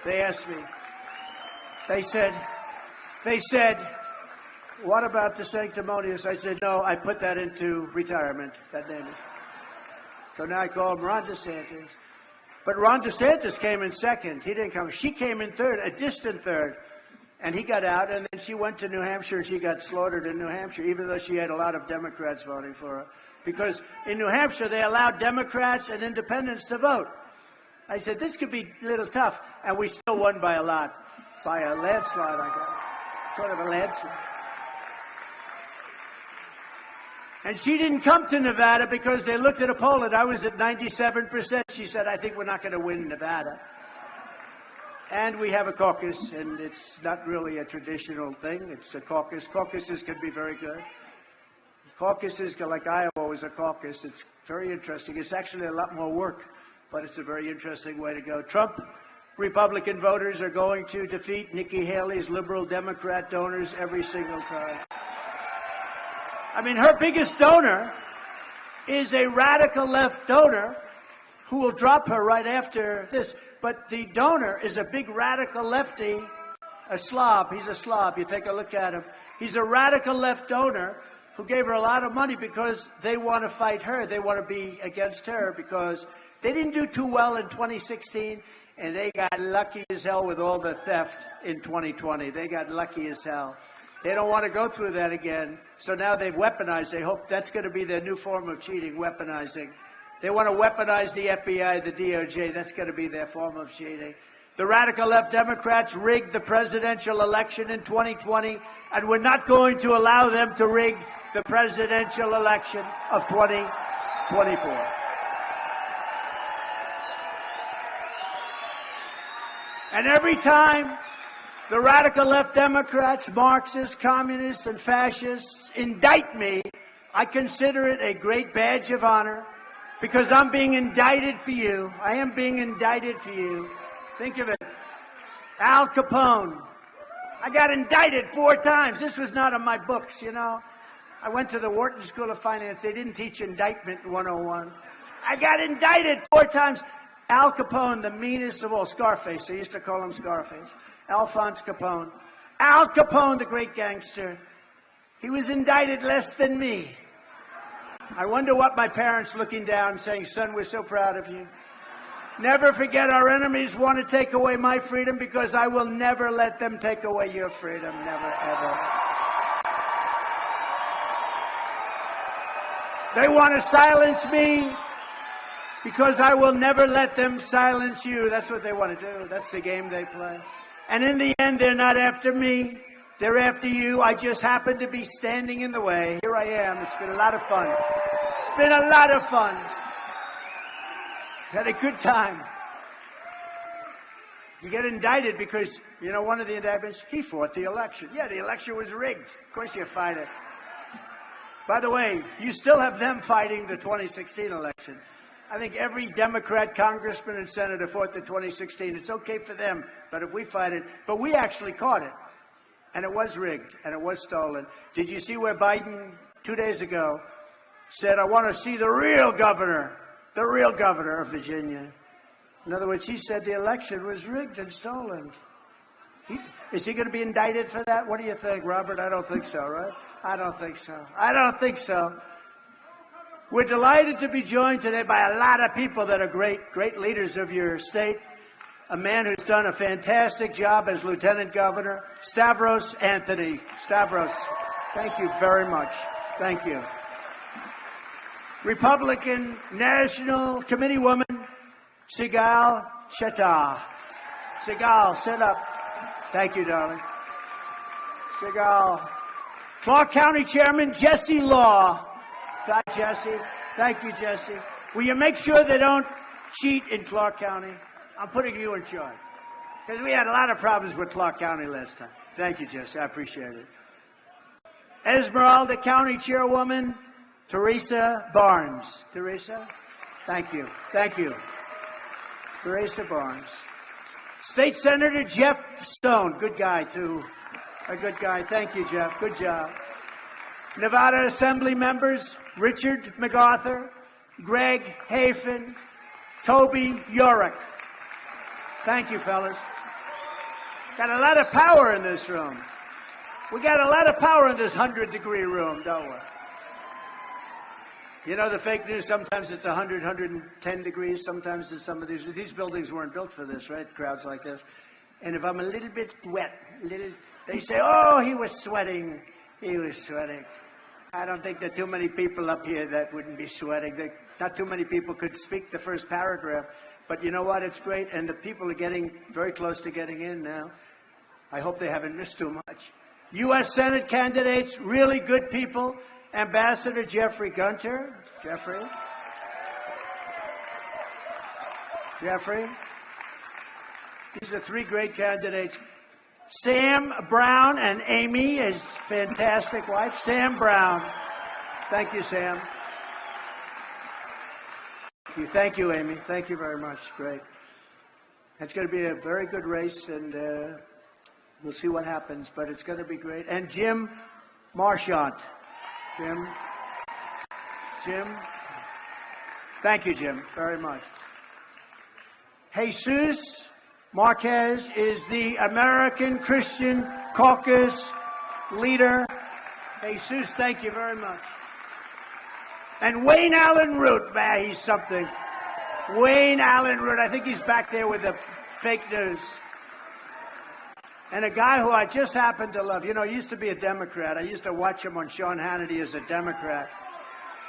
They asked me. They said, what about the sanctimonious? I said, no, I put that into retirement, that name is. So now I call him Ron DeSantis. But Ron DeSantis came in second. He didn't come. She came in third, a distant third. And he got out, and then she went to New Hampshire, and she got slaughtered in New Hampshire, even though she had a lot of Democrats voting for her. Because in New Hampshire, they allowed Democrats and independents to vote. I said, this could be a little tough. And we still won by a lot. By a landslide, I got. Sort of a landslide. And she didn't come to Nevada because they looked at a poll, and I was at 97%. She said, I think we're not going to win Nevada. And we have a caucus, and it's not really a traditional thing. It's a caucus. Caucuses can be very good. Caucuses, like Iowa was a caucus. It's very interesting. It's actually a lot more work, but it's a very interesting way to go. Trump Republican voters are going to defeat Nikki Haley's liberal Democrat donors every single time. I mean, her biggest donor is a radical left donor who will drop her right after this. But the donor is a big radical lefty, a slob. He's a slob. You take a look at him. He's a radical left donor who gave her a lot of money because they want to fight her. They want to be against her because they didn't do too well in 2016, and they got lucky as hell with all the theft in 2020. They got lucky as hell. They don't want to go through that again. So now they've weaponized. They hope that's going to be their new form of cheating, weaponizing. They want to weaponize the FBI, the DOJ. That's going to be their form of cheating. The radical left Democrats rigged the presidential election in 2020, and we're not going to allow them to rig the presidential election of 2024. And every time the radical left Democrats, Marxists, communists, and fascists indict me I consider it a great badge of honor because I'm being indicted for you. I am being indicted for you. Think of it. Al Capone. I got indicted 4 times. This was not in my books, you know. I went to the Wharton School of Finance. They didn't teach indictment 101. I got indicted 4 times. Al Capone, the meanest of all. Scarface. They used to call him Scarface. Alphonse Capone. Al Capone, the great gangster. He was indicted less than me. I wonder what my parents looking down saying, son, we're so proud of you. Never forget our enemies want to take away my freedom because I will never let them take away your freedom. Never, ever. They want to silence me because I will never let them silence you. That's what they want to do. That's the game they play. And in the end, they're not after me. They're after you. I just happen to be standing in the way. Here I am. It's been a lot of fun. It's been a lot of fun. Had a good time. You get indicted because, you know, one of the indictments, he fought the election. Yeah, the election was rigged. Of course you fight it. By the way, you still have them fighting the 2016 election. I think every Democrat, congressman, and senator fought the 2016. It's okay for them, but if we fight it, but we actually caught it. And it was rigged, and it was stolen. Did you see where Biden, 2 days ago, said, I want to see the real governor of Virginia? In other words, he said the election was rigged and stolen. Is he going to be indicted for that? What do you think, Robert? I don't think so, right? I don't think so. I don't think so. We're delighted to be joined today by a lot of people that are great leaders of your state. A man who's done a fantastic job as lieutenant governor, Stavros Anthony. Stavros, thank you very much. Thank you. Republican National Committee woman, Sigal Chetah. Sigal, sit up. Thank you, darling. Sigal. Clark County Chairman Jesse Law. Hi, Jesse. Thank you, Jesse. Will you make sure they don't cheat in Clark County? I'm putting you in charge. Because we had a lot of problems with Clark County last time. Thank you, Jesse. I appreciate it. Esmeralda County Chairwoman, Teresa Barnes. Teresa, thank you. Thank you. Teresa Barnes. State Senator Jeff Stone. Good guy, too. A good guy. Thank you, Jeff. Good job. Nevada Assembly members, Richard MacArthur, Greg Hafen, Toby Yorick. Thank you, fellas. Got a lot of power in this room. We got a lot of power in this 100-degree room, don't we? You know, the fake news, sometimes it's 100, 110 degrees. Sometimes it's some of these buildings weren't built for this, right? Crowds like this. And if I'm a little bit wet, they say, oh, he was sweating. He was sweating. I don't think there are too many people up here that wouldn't be sweating. Not too many people could speak the first paragraph. But you know what? It's great. And the people are getting very close to getting in now. I hope they haven't missed too much. U.S. Senate candidates, really good people. Ambassador Jeffrey Gunter. Jeffrey. These are 3 great candidates. Sam Brown and Amy, his fantastic wife. Sam Brown. Thank you, Sam. Thank you, Amy. Thank you very much. Great. It's going to be a very good race, and we'll see what happens, but it's going to be great. And Jim Marchant. Jim. Thank you, Jim, very much. Jesus Marquez is the American Christian Caucus leader. Jesus, thank you very much. And Wayne Allen Root, man, he's something. Wayne Allen Root, I think he's back there with the fake news. And a guy who I just happen to love. You know, he used to be a Democrat. I used to watch him on Sean Hannity as a Democrat.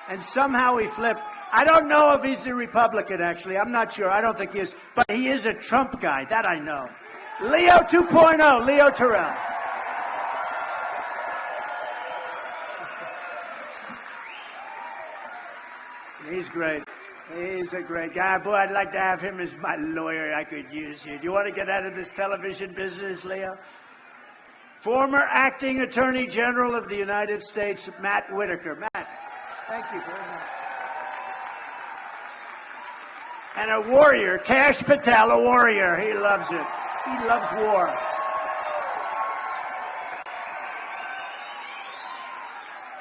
And somehow he flipped. I don't know if he's a Republican, actually. I'm not sure. I don't think he is. But he is a Trump guy. That I know. Leo 2.0, Leo Terrell. He's great. He's a great guy. Boy, I'd like to have him as my lawyer. I could use you. Do you want to get out of this television business, Leo? Former acting Attorney General of the United States, Matt Whitaker. Matt. Thank you very much. And a warrior, Kash Patel, a warrior. He loves it. He loves war.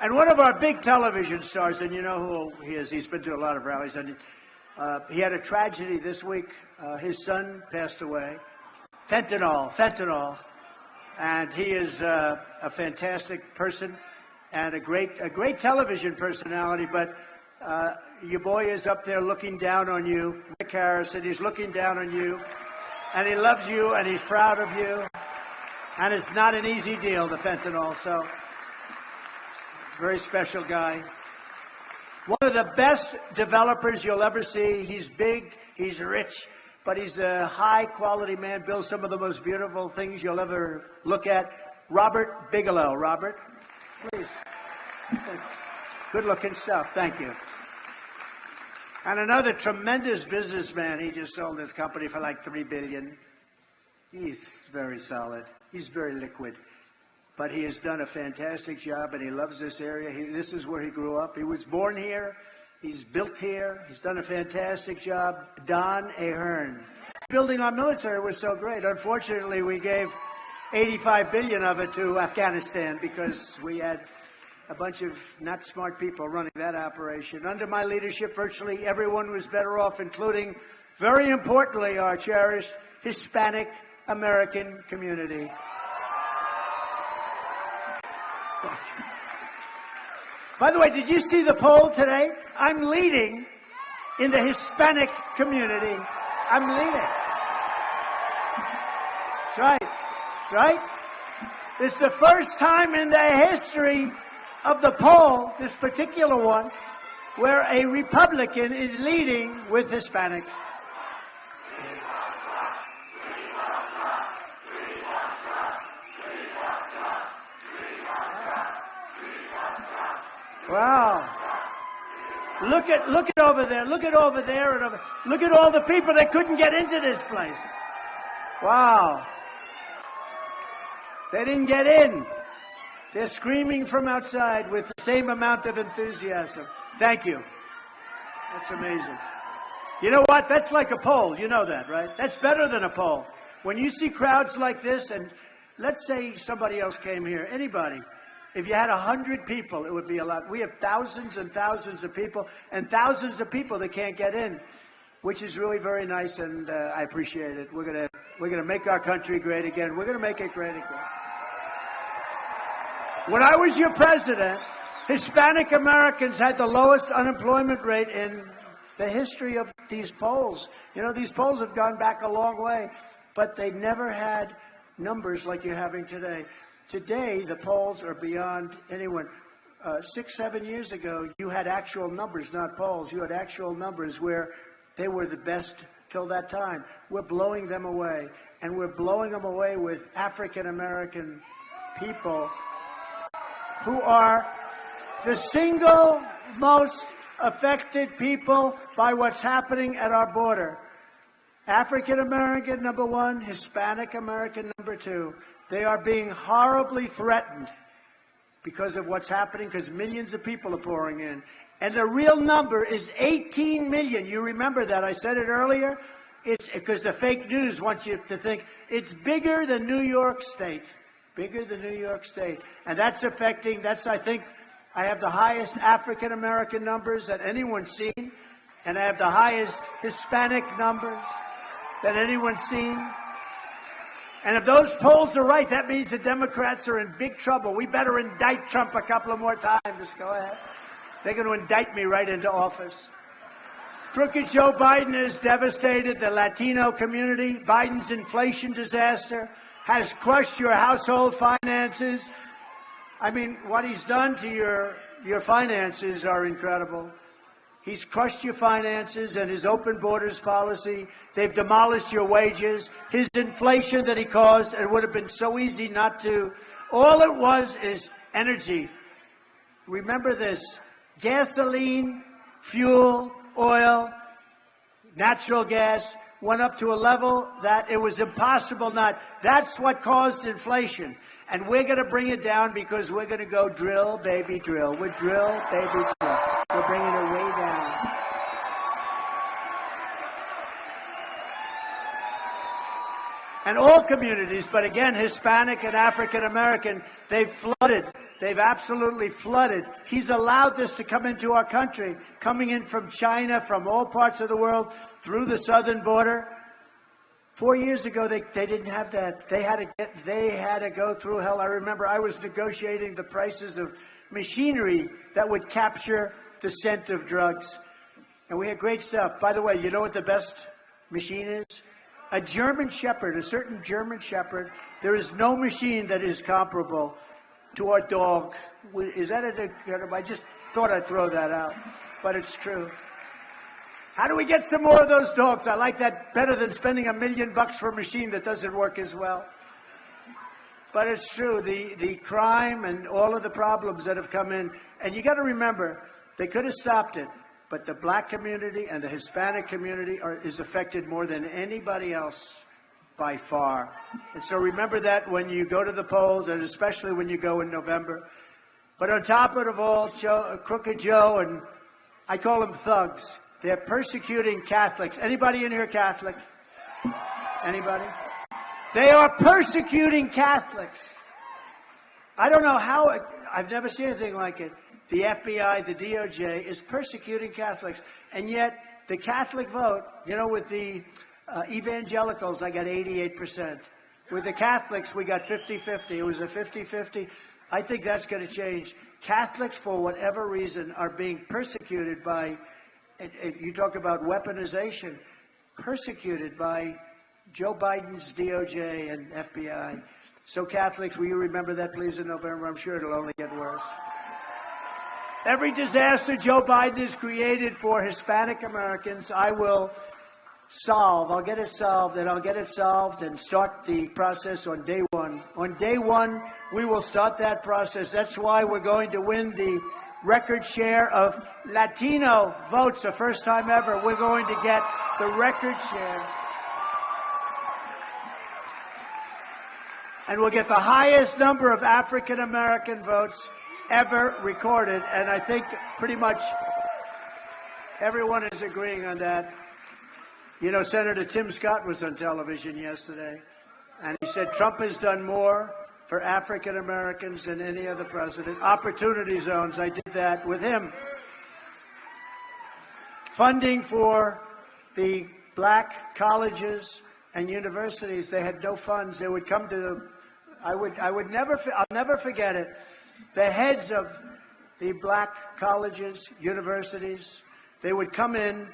And one of our big television stars, and you know who he is, he's been to a lot of rallies, and he had a tragedy this week. His son passed away. Fentanyl. And he is a fantastic person and a great television personality, but your boy is up there looking down on you, Rick Harrison. He's looking down on you, and he loves you, and he's proud of you. And it's not an easy deal, the fentanyl, so very special guy. One of the best developers you'll ever see. He's big, he's rich, but he's a high-quality man, builds some of the most beautiful things you'll ever look at. Robert Bigelow. Robert, please. Good-looking stuff. Thank you. And another tremendous businessman. He just sold his company for like $3 billion. He's very solid. He's very liquid. But he has done a fantastic job, and he loves this area. This is where he grew up. He was born here. He's built here. He's done a fantastic job. Don Ahern. Building our military was so great. Unfortunately, we gave $85 billion of it to Afghanistan because we had a bunch of not smart people running that operation. Under my leadership, virtually everyone was better off, including, very importantly, our cherished Hispanic American community. By the way, did you see the poll today? I'm leading in the Hispanic community. I'm leading. That's right. Right? It's the first time in the history of the poll, this particular one, where a Republican is leading with Hispanics. Wow. Look at over there. Look at over there and over. Look at all the people that couldn't get into this place. Wow. They didn't get in. They're screaming from outside with the same amount of enthusiasm. Thank you. That's amazing. You know what? That's like a poll. You know that, right? That's better than a poll. When you see crowds like this, and let's say somebody else came here, anybody, if you had 100 people, it would be a lot. We have thousands and thousands of people and thousands of people that can't get in, which is really very nice, and I appreciate it. We're gonna make our country great again. We're gonna make it great again. When I was your president, Hispanic Americans had the lowest unemployment rate in the history of these polls. You know, these polls have gone back a long way, but they never had numbers like you're having today. Today, the polls are beyond anyone. 6, 7 years ago, you had actual numbers, not polls. You had actual numbers where they were the best till that time. We're blowing them away, and we're blowing them away with African-American people who are the single most affected people by what's happening at our border. African-American, number one, Hispanic-American, number two. They are being horribly threatened because of what's happening, because millions of people are pouring in. And the real number is 18 million. You remember that. I said it earlier. It's because the fake news wants you to think it's bigger than New York State. Bigger than New York State. And that's affecting, I think, I have the highest African-American numbers that anyone's seen. And I have the highest Hispanic numbers that anyone's seen. And if those polls are right, that means the Democrats are in big trouble. We better indict Trump a couple of more times. Go ahead. They're going to indict me right into office. Crooked Joe Biden has devastated the Latino community. Biden's inflation disaster has crushed your household finances. I mean, what he's done to your finances are incredible. He's crushed your finances, and his open borders policy, they've demolished your wages. His inflation that he caused, it would have been so easy not to. All it was is energy. Remember this: gasoline, fuel, oil, natural gas went up to a level that it was impossible not. That's what caused inflation. And we're going to bring it down because we're going to go drill, baby, drill. We're drill, baby, drill. We're bringing it way down. And all communities, but again, Hispanic and African American, they've flooded. They've absolutely flooded. He's allowed this to come into our country, coming in from China, from all parts of the world, through the southern border. 4 years ago, they didn't have that. They had to go through hell. I remember I was negotiating the prices of machinery that would capture the scent of drugs. And we had great stuff. By the way, you know what the best machine is? A German Shepherd, a certain German Shepherd. There is no machine that is comparable to our dog. Is that I just thought I'd throw that out, but it's true. How do we get some more of those dogs? I like that better than spending $1 million for a machine that doesn't work as well. But it's true, the crime and all of the problems that have come in, and you got to remember, they could have stopped it. But the black community and the Hispanic community is affected more than anybody else by far. And so remember that when you go to the polls, and especially when you go in November. But on top of it all, Crooked Joe, and I call them thugs, they're persecuting Catholics. Anybody in here Catholic? Anybody? They are persecuting Catholics. I don't know how, I've never seen anything like it. The FBI, the DOJ, is persecuting Catholics. And yet, the Catholic vote, you know, with the evangelicals, I got 88%. With the Catholics, we got 50-50. It was a 50-50. I think that's going to change. Catholics, for whatever reason, are being persecuted by, you talk about weaponization, persecuted by Joe Biden's DOJ and FBI. So Catholics, will you remember that, please, in November? I'm sure it'll only get worse. Every disaster Joe Biden has created for Hispanic Americans, I will solve. I'll get it solved, and I'll get it solved and start the process on day one. On day one, we will start that process. That's why we're going to win the record share of Latino votes, the first time ever. We're going to get the record share. And we'll get the highest number of African American votes ever recorded, and I think pretty much everyone is agreeing on that. You know, Senator Tim Scott was on television yesterday, and he said Trump has done more for African Americans than any other president. Opportunity zones, I did that with him. Funding for the black colleges and universities, they had no funds. They would come to the, I'll never forget it. The heads of the black colleges, universities, they would come in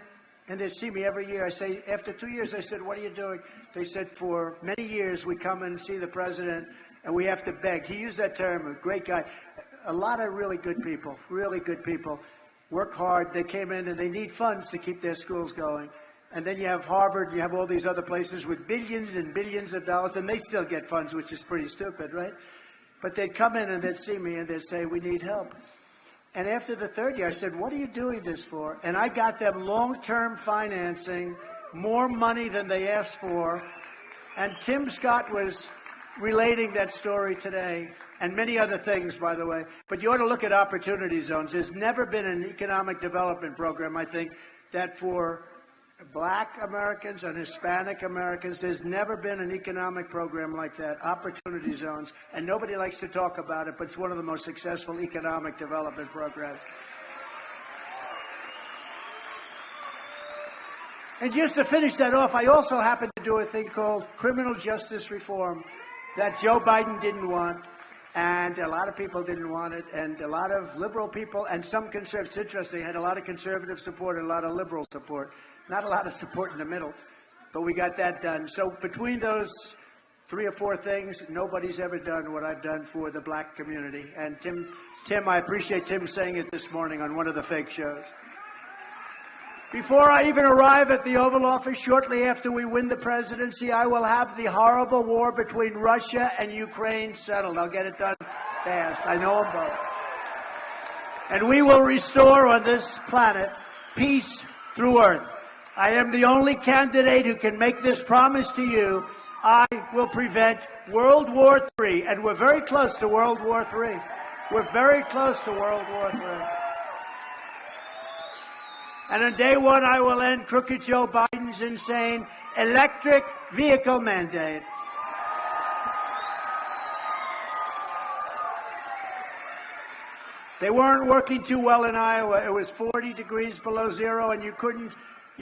and they'd see me every year. I say, after 2 years, I said, what are you doing? They said, for many years, we come in and see the president and we have to beg. He used that term, a great guy. A lot of really good people work hard. They came in and they need funds to keep their schools going. And then you have Harvard, you have all these other places with billions and billions of dollars, and they still get funds, which is pretty stupid, right? But they'd come in and they'd see me and they'd say, we need help. And after the third year, I said, what are you doing this for? And I got them long-term financing, more money than they asked for. And Tim Scott was relating that story today, and many other things, by the way. But you ought to look at opportunity zones. There's never been an economic development program, I think, that for Black Americans and Hispanic Americans, there's never been an economic program like that, opportunity zones, and nobody likes to talk about it, but it's one of the most successful economic development programs. And just to finish that off, I also happen to do a thing called criminal justice reform that Joe Biden didn't want, and a lot of people didn't want it, and a lot of liberal people and some conservatives, it's interesting, had a lot of conservative support and a lot of liberal support. Not a lot of support in the middle, but we got that done. So between those 3 or 4 things, nobody's ever done what I've done for the black community. And Tim, I appreciate Tim saying it this morning on one of the fake shows. Before I even arrive at the Oval Office, shortly after we win the presidency, I will have the horrible war between Russia and Ukraine settled. I'll get it done fast. I know them both. And we will restore on this planet peace through earth. I am the only candidate who can make this promise to you. I will prevent World War III, and we're very close to World War III. We're very close to World War III. And on day one, I will end crooked Joe Biden's insane electric vehicle mandate. They weren't working too well in Iowa. It was 40 degrees below zero, and you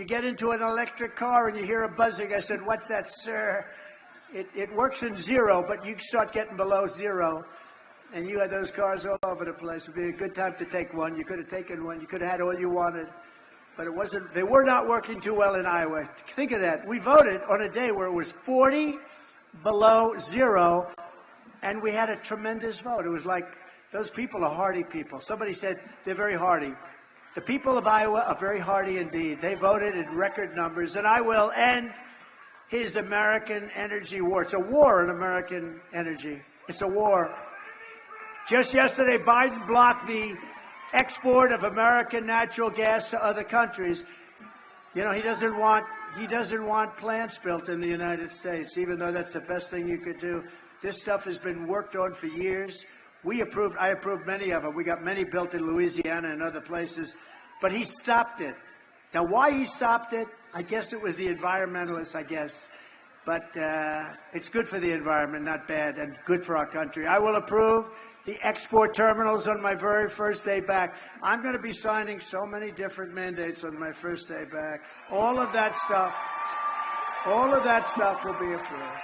get into an electric car and you hear a buzzing. I said, "What's that, sir?" It works in zero, but you start getting below zero, and you had those cars all over the place. It would be a good time to take one. You could have taken one. You could have had all you wanted. But it wasn't. They were not working too well in Iowa. Think of that. We voted on a day where it was 40 below zero, and we had a tremendous vote. It was like, those people are hardy people. Somebody said they're very hardy. The people of Iowa are very hardy indeed. They voted in record numbers, and I will end his American energy war. It's a war on American energy. It's a war. Just yesterday, Biden blocked the export of American natural gas to other countries. You know, he doesn't want plants built in the United States, even though that's the best thing you could do. This stuff has been worked on for years. I approved many of them. We got many built in Louisiana and other places, but he stopped it. Now, why he stopped it, I guess it was the environmentalists, I guess. But it's good for the environment, not bad, and good for our country. I will approve the export terminals on my very first day back. I'm going to be signing so many different mandates on my first day back. All of that stuff will be approved.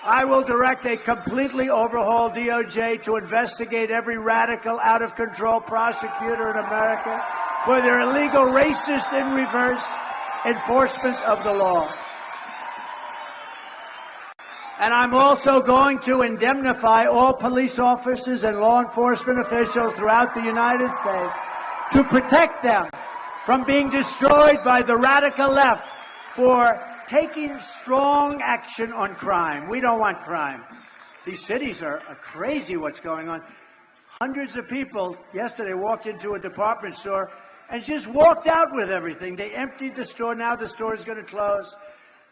I will direct a completely overhauled DOJ to investigate every radical, out-of-control prosecutor in America for their illegal, racist, in reverse enforcement of the law. And I'm also going to indemnify all police officers and law enforcement officials throughout the United States to protect them from being destroyed by the radical left for taking strong action on crime. We don't want crime. These cities are crazy what's going on. Hundreds of people yesterday walked into a department store and just walked out with everything. They emptied the store. Now the store is going to close.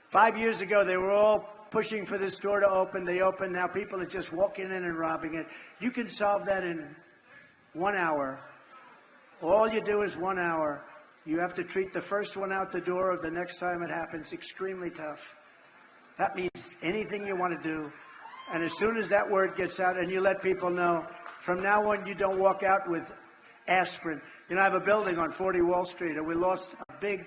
5 years ago, they were all pushing for this store to open. They opened. Now people are just walking in and robbing it. You can solve that in 1 hour. All you do is 1 hour. You have to treat the first one out the door of the next time it happens extremely tough. That means anything you want to do. And as soon as that word gets out and you let people know, from now on you don't walk out with aspirin. You know, I have a building on 40 Wall Street, and we lost a big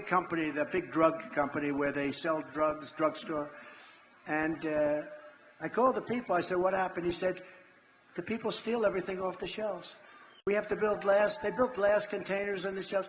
company, the big drug company where they sell drugs, drugstore. And I called the people. I said, "What happened?" He said, "The people steal everything off the shelves. We have to build glass." They built glass containers on the shelves.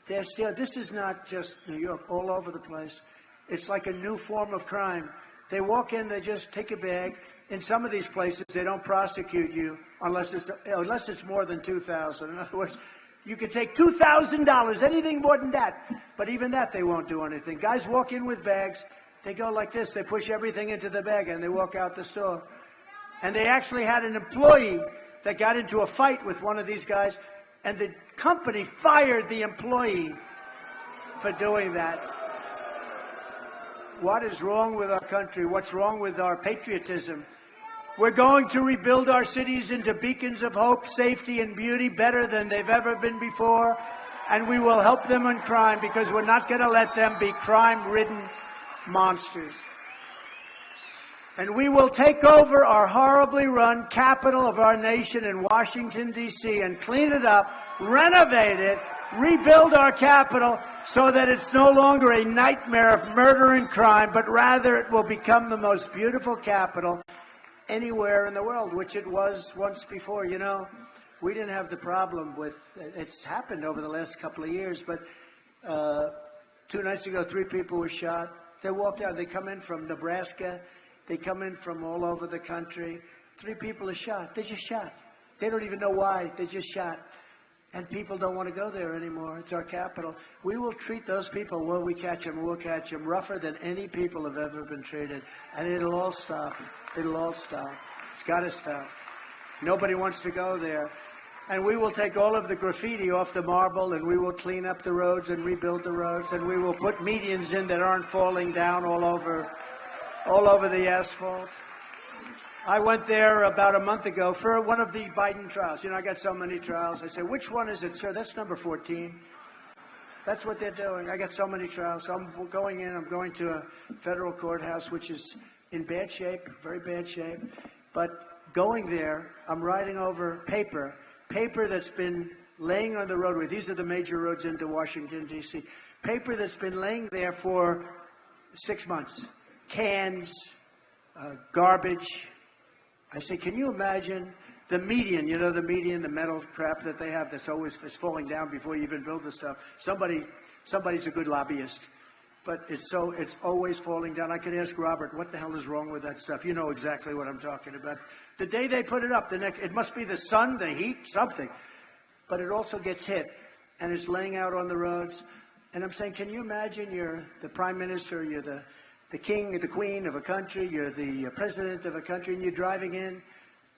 They're still. This is not just New York, all over the place. It's like a new form of crime. They walk in, they just take a bag. In some of these places, they don't prosecute you unless it's more than $2,000. In other words, you can take $2,000, anything more than that. But even that, they won't do anything. Guys walk in with bags. They go like this. They push everything into the bag, and they walk out the store. And they actually had an employee that got into a fight with one of these guys, and the company fired the employee for doing that. What is wrong with our country? What's wrong with our patriotism? We're going to rebuild our cities into beacons of hope, safety, and beauty better than they've ever been before. And we will help them on crime because we're not going to let them be crime-ridden monsters. And we will take over our horribly run capital of our nation in Washington, D.C., and clean it up, renovate it, rebuild our capital so that it's no longer a nightmare of murder and crime, but rather it will become the most beautiful capital anywhere in the world, which it was once before. You know, we didn't have the problem with, it's happened over the last couple of years, but 2 nights ago, 3 people were shot. They walked out. They come in from Nebraska. They come in from all over the country. 3 people are shot. They just shot. They don't even know why. They just shot. And people don't want to go there anymore. It's our capital. We will treat those people when we catch them. We'll catch them rougher than any people have ever been treated. And it'll all stop. It'll all stop. It's got to stop. Nobody wants to go there. And we will take all of the graffiti off the marble, and we will clean up the roads and rebuild the roads, and we will put medians in that aren't falling down all over the asphalt. I went there about a month ago for one of the Biden trials. You know, I got so many trials. I said, "Which one is it, sir?" "That's number 14. That's what they're doing. I got so many trials. So I'm going in. I'm going to a federal courthouse, which is in bad shape, very bad shape. But going there, I'm riding over paper that's been laying on the roadway. These are the major roads into Washington, D.C. Paper that's been laying there for 6 months. Cans, garbage. I say, can you imagine the median, you know, the median, the metal crap that they have that's always falling down before you even build the stuff. Somebody's a good lobbyist, but it's always falling down. I could ask Robert, what the hell is wrong with that stuff? You know exactly what I'm talking about. The day they put it up, it must be the sun, the heat, something. But it also gets hit, and it's laying out on the roads. And I'm saying, can you imagine you're the prime minister, you're the king, the queen of a country, you're the president of a country, and you're driving in,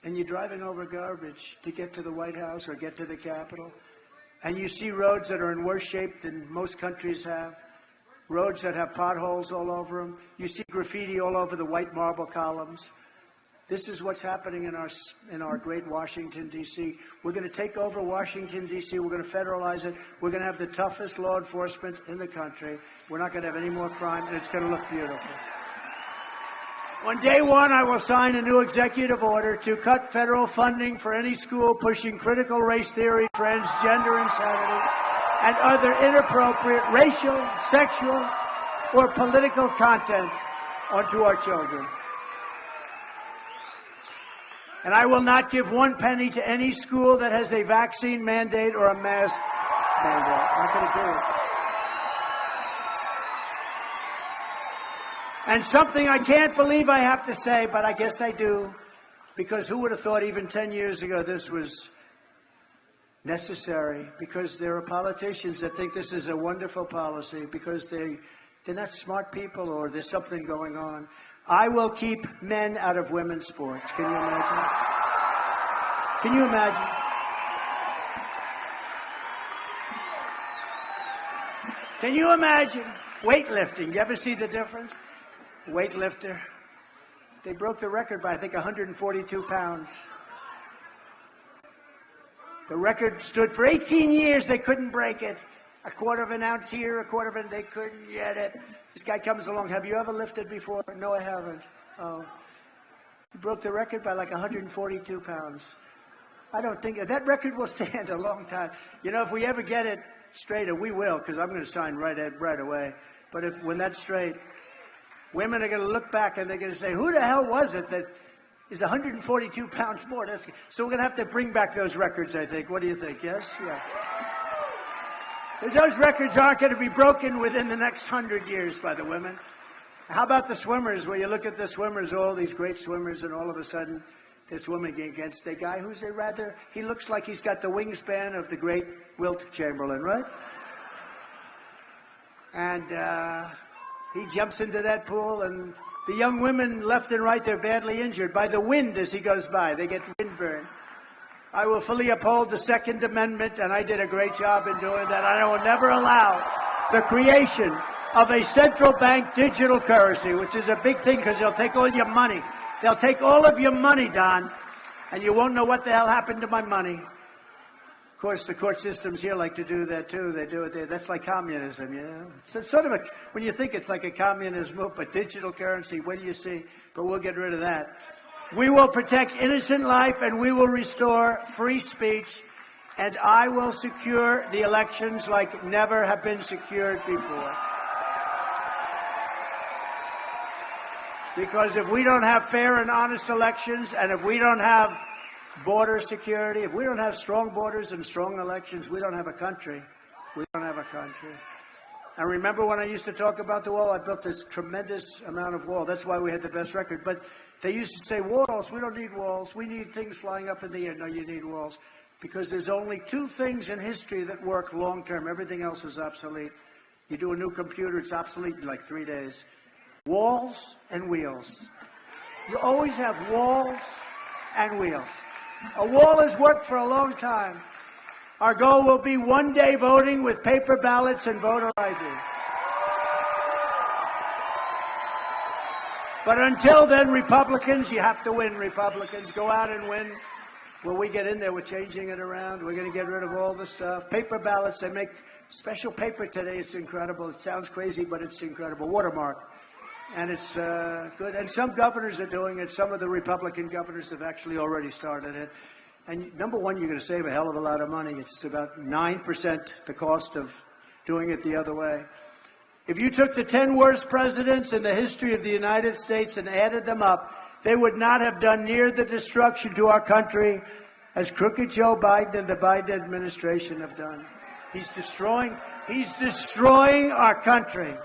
and you're driving over garbage to get to the White House or get to the Capitol, and you see roads that are in worse shape than most countries have, roads that have potholes all over them. You see graffiti all over the white marble columns. This is what's happening in our great Washington, D.C. We're going to take over Washington, D.C. We're going to federalize it. We're going to have the toughest law enforcement in the country. We're not going to have any more crime, and it's going to look beautiful. On day one, I will sign a new executive order to cut federal funding for any school pushing critical race theory, transgender insanity, and other inappropriate racial, sexual, or political content onto our children. And I will not give 1 penny to any school that has a vaccine mandate or a mask mandate. I'm not going to do it. And something I can't believe I have to say, but I guess I do, because who would have thought even 10 years ago this was necessary? Because there are politicians that think this is a wonderful policy because they're not smart people or there's something going on. I will keep men out of women's sports. Can you imagine? Can you imagine? Can you imagine weightlifting? You ever see the difference? Weightlifter. They broke the record by, I think, 142 pounds. The record stood for 18 years. They couldn't break it. A quarter of an ounce here, a quarter of an, they couldn't get it. This guy comes along. Have you ever lifted before? No, I haven't. Oh. He broke the record by like 142 pounds. I don't think that record will stand a long time. You know, if we ever get it straight, and we will, because I'm going to sign right away. But when that's straight, women are going to look back and they're going to say, who the hell was it that is 142 pounds more? So we're going to have to bring back those records, I think. What do you think? Yes? Yeah. Because those records aren't going to be broken within the next 100 years by the women. How about the swimmers, where you look at the swimmers, all these great swimmers, and all of a sudden this woman against a guy who's he looks like he's got the wingspan of the great Wilt Chamberlain, right? And he jumps into that pool, and the young women left and right, they're badly injured by the wind as he goes by. They get windburn. I will fully uphold the Second Amendment, and I did a great job in doing that. I will never allow the creation of a central bank digital currency, which is a big thing because they'll take all your money. They'll take all of your money, Don, and you won't know what the hell happened to my money. Of course, the court systems here like to do that, too. They do it there. That's like communism, you know. It's sort of when you think it's like a communist move, but digital currency, what do you see? But we'll get rid of that. We will protect innocent life, and we will restore free speech, and I will secure the elections like never have been secured before. Because if we don't have fair and honest elections, and if we don't have border security, if we don't have strong borders and strong elections, we don't have a country. We don't have a country. I remember when I used to talk about the wall, I built this tremendous amount of wall. That's why we had the best record. But they used to say, walls, we don't need walls. We need things flying up in the air. No, you need walls. Because there's only 2 things in history that work long term. Everything else is obsolete. You do a new computer, it's obsolete in like 3 days. Walls and wheels. You always have walls and wheels. A wall has worked for a long time. Our goal will be one day voting with paper ballots and voter ID. But until then, Republicans, you have to win, Republicans. Go out and win. When we get in there, we're changing it around. We're going to get rid of all the stuff. Paper ballots, they make special paper today. It's incredible. It sounds crazy, but it's incredible. Watermark. And it's good. And some governors are doing it. Some of the Republican governors have actually already started it. And number one, you're going to save a hell of a lot of money. It's about 9% the cost of doing it the other way. If you took the 10 worst presidents in the history of the United States and added them up, they would not have done near the destruction to our country as crooked Joe Biden and the Biden administration have done. He's destroying our country.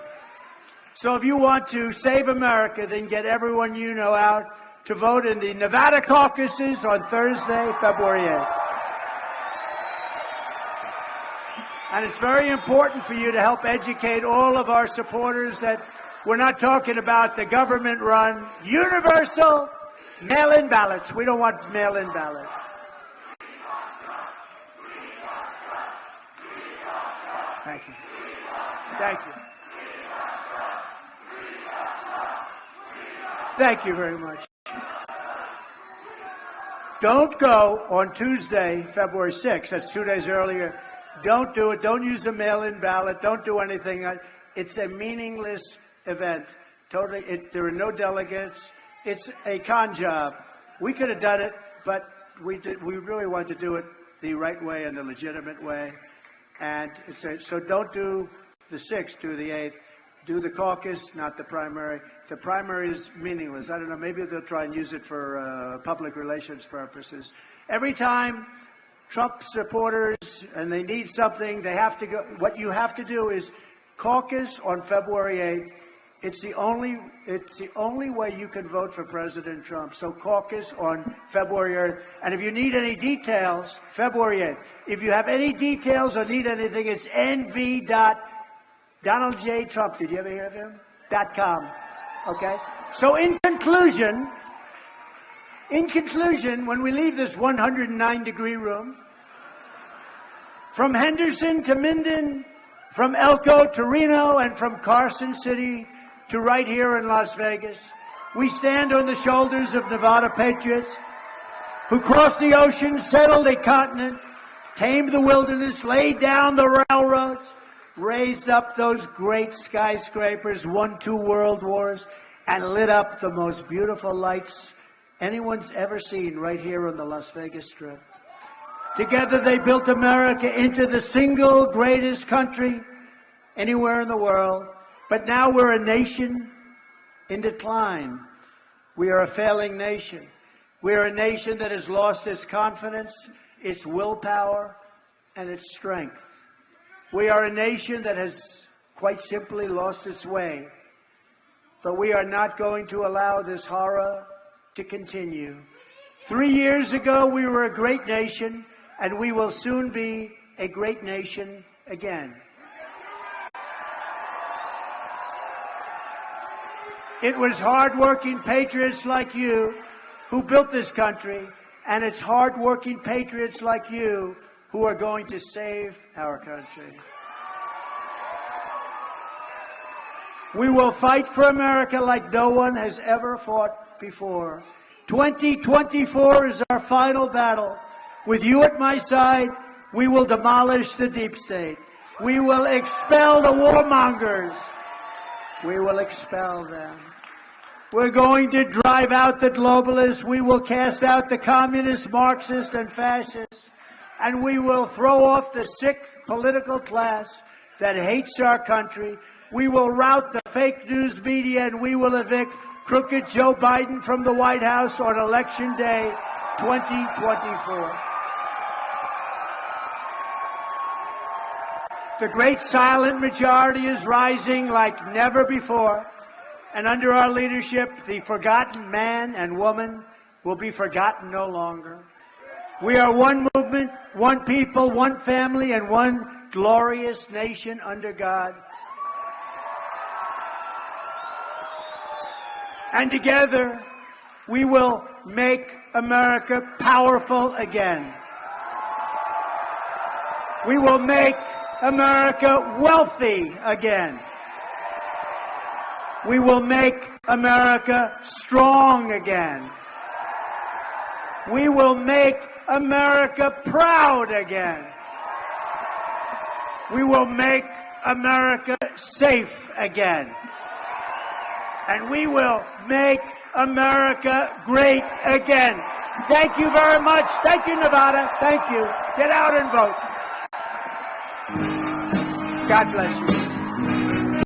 So if you want to save America, then get everyone you know out to vote in the Nevada caucuses on Thursday, February 8th. And it's very important for you to help educate all of our supporters that we're not talking about the government-run, universal mail-in ballots. We don't want mail-in ballots. Thank you. Thank you. Thank you very much. Don't go on Tuesday, February 6th. That's 2 days earlier. Don't do it. Don't use a mail-in ballot. Don't do anything. It's a meaningless event. Totally. There are no delegates. It's a con job. We could have done it, but we really want to do it the right way and the legitimate way. And so don't do the 6th, do the 8th. Do the caucus, not the primary. The primary is meaningless. I don't know, maybe they'll try and use it for public relations purposes. Every time Trump supporters, and they need something, they have to go. What you have to do is caucus on February 8th. It's the only way you can vote for President Trump. So caucus on February 8th. And if you need any details, February 8th. If you have any details or need anything, it's Donald J. Trump, did you ever hear of him? .com. Okay? So in conclusion, when we leave this 109-degree room, from Henderson to Minden, from Elko to Reno, and from Carson City to right here in Las Vegas, we stand on the shoulders of Nevada patriots who crossed the ocean, settled a continent, tamed the wilderness, laid down the railroads, raised up those great skyscrapers, won 2 world wars, and lit up the most beautiful lights anyone's ever seen right here on the Las Vegas Strip. Together they built America into the single greatest country anywhere in the world. But now we're a nation in decline. We are a failing nation. We are a nation that has lost its confidence, its willpower, and its strength. We are a nation that has quite simply lost its way. But we are not going to allow this horror to continue. 3 years ago, we were a great nation, and we will soon be a great nation again. It was hard-working patriots like you who built this country, and it's hard-working patriots like you who are going to save our country. We will fight for America like no one has ever fought before. 2024 is our final battle. With you at my side, we will demolish the deep state. We will expel the warmongers. We will expel them. We're going to drive out the globalists. We will cast out the communists, Marxists, and fascists. And we will throw off the sick political class that hates our country. We will rout the fake news media, and we will evict crooked Joe Biden from the White House on Election Day 2024. The great silent majority is rising like never before, and under our leadership, the forgotten man and woman will be forgotten no longer. We are one movement, one people, one family, and one glorious nation under God. And together, we will make America powerful again. We will make America wealthy again. We will make America strong again. We will make America proud again. We will make America safe again. And we will make America great again. Thank you very much. Thank you, Nevada. Thank you. Get out and vote. God bless you.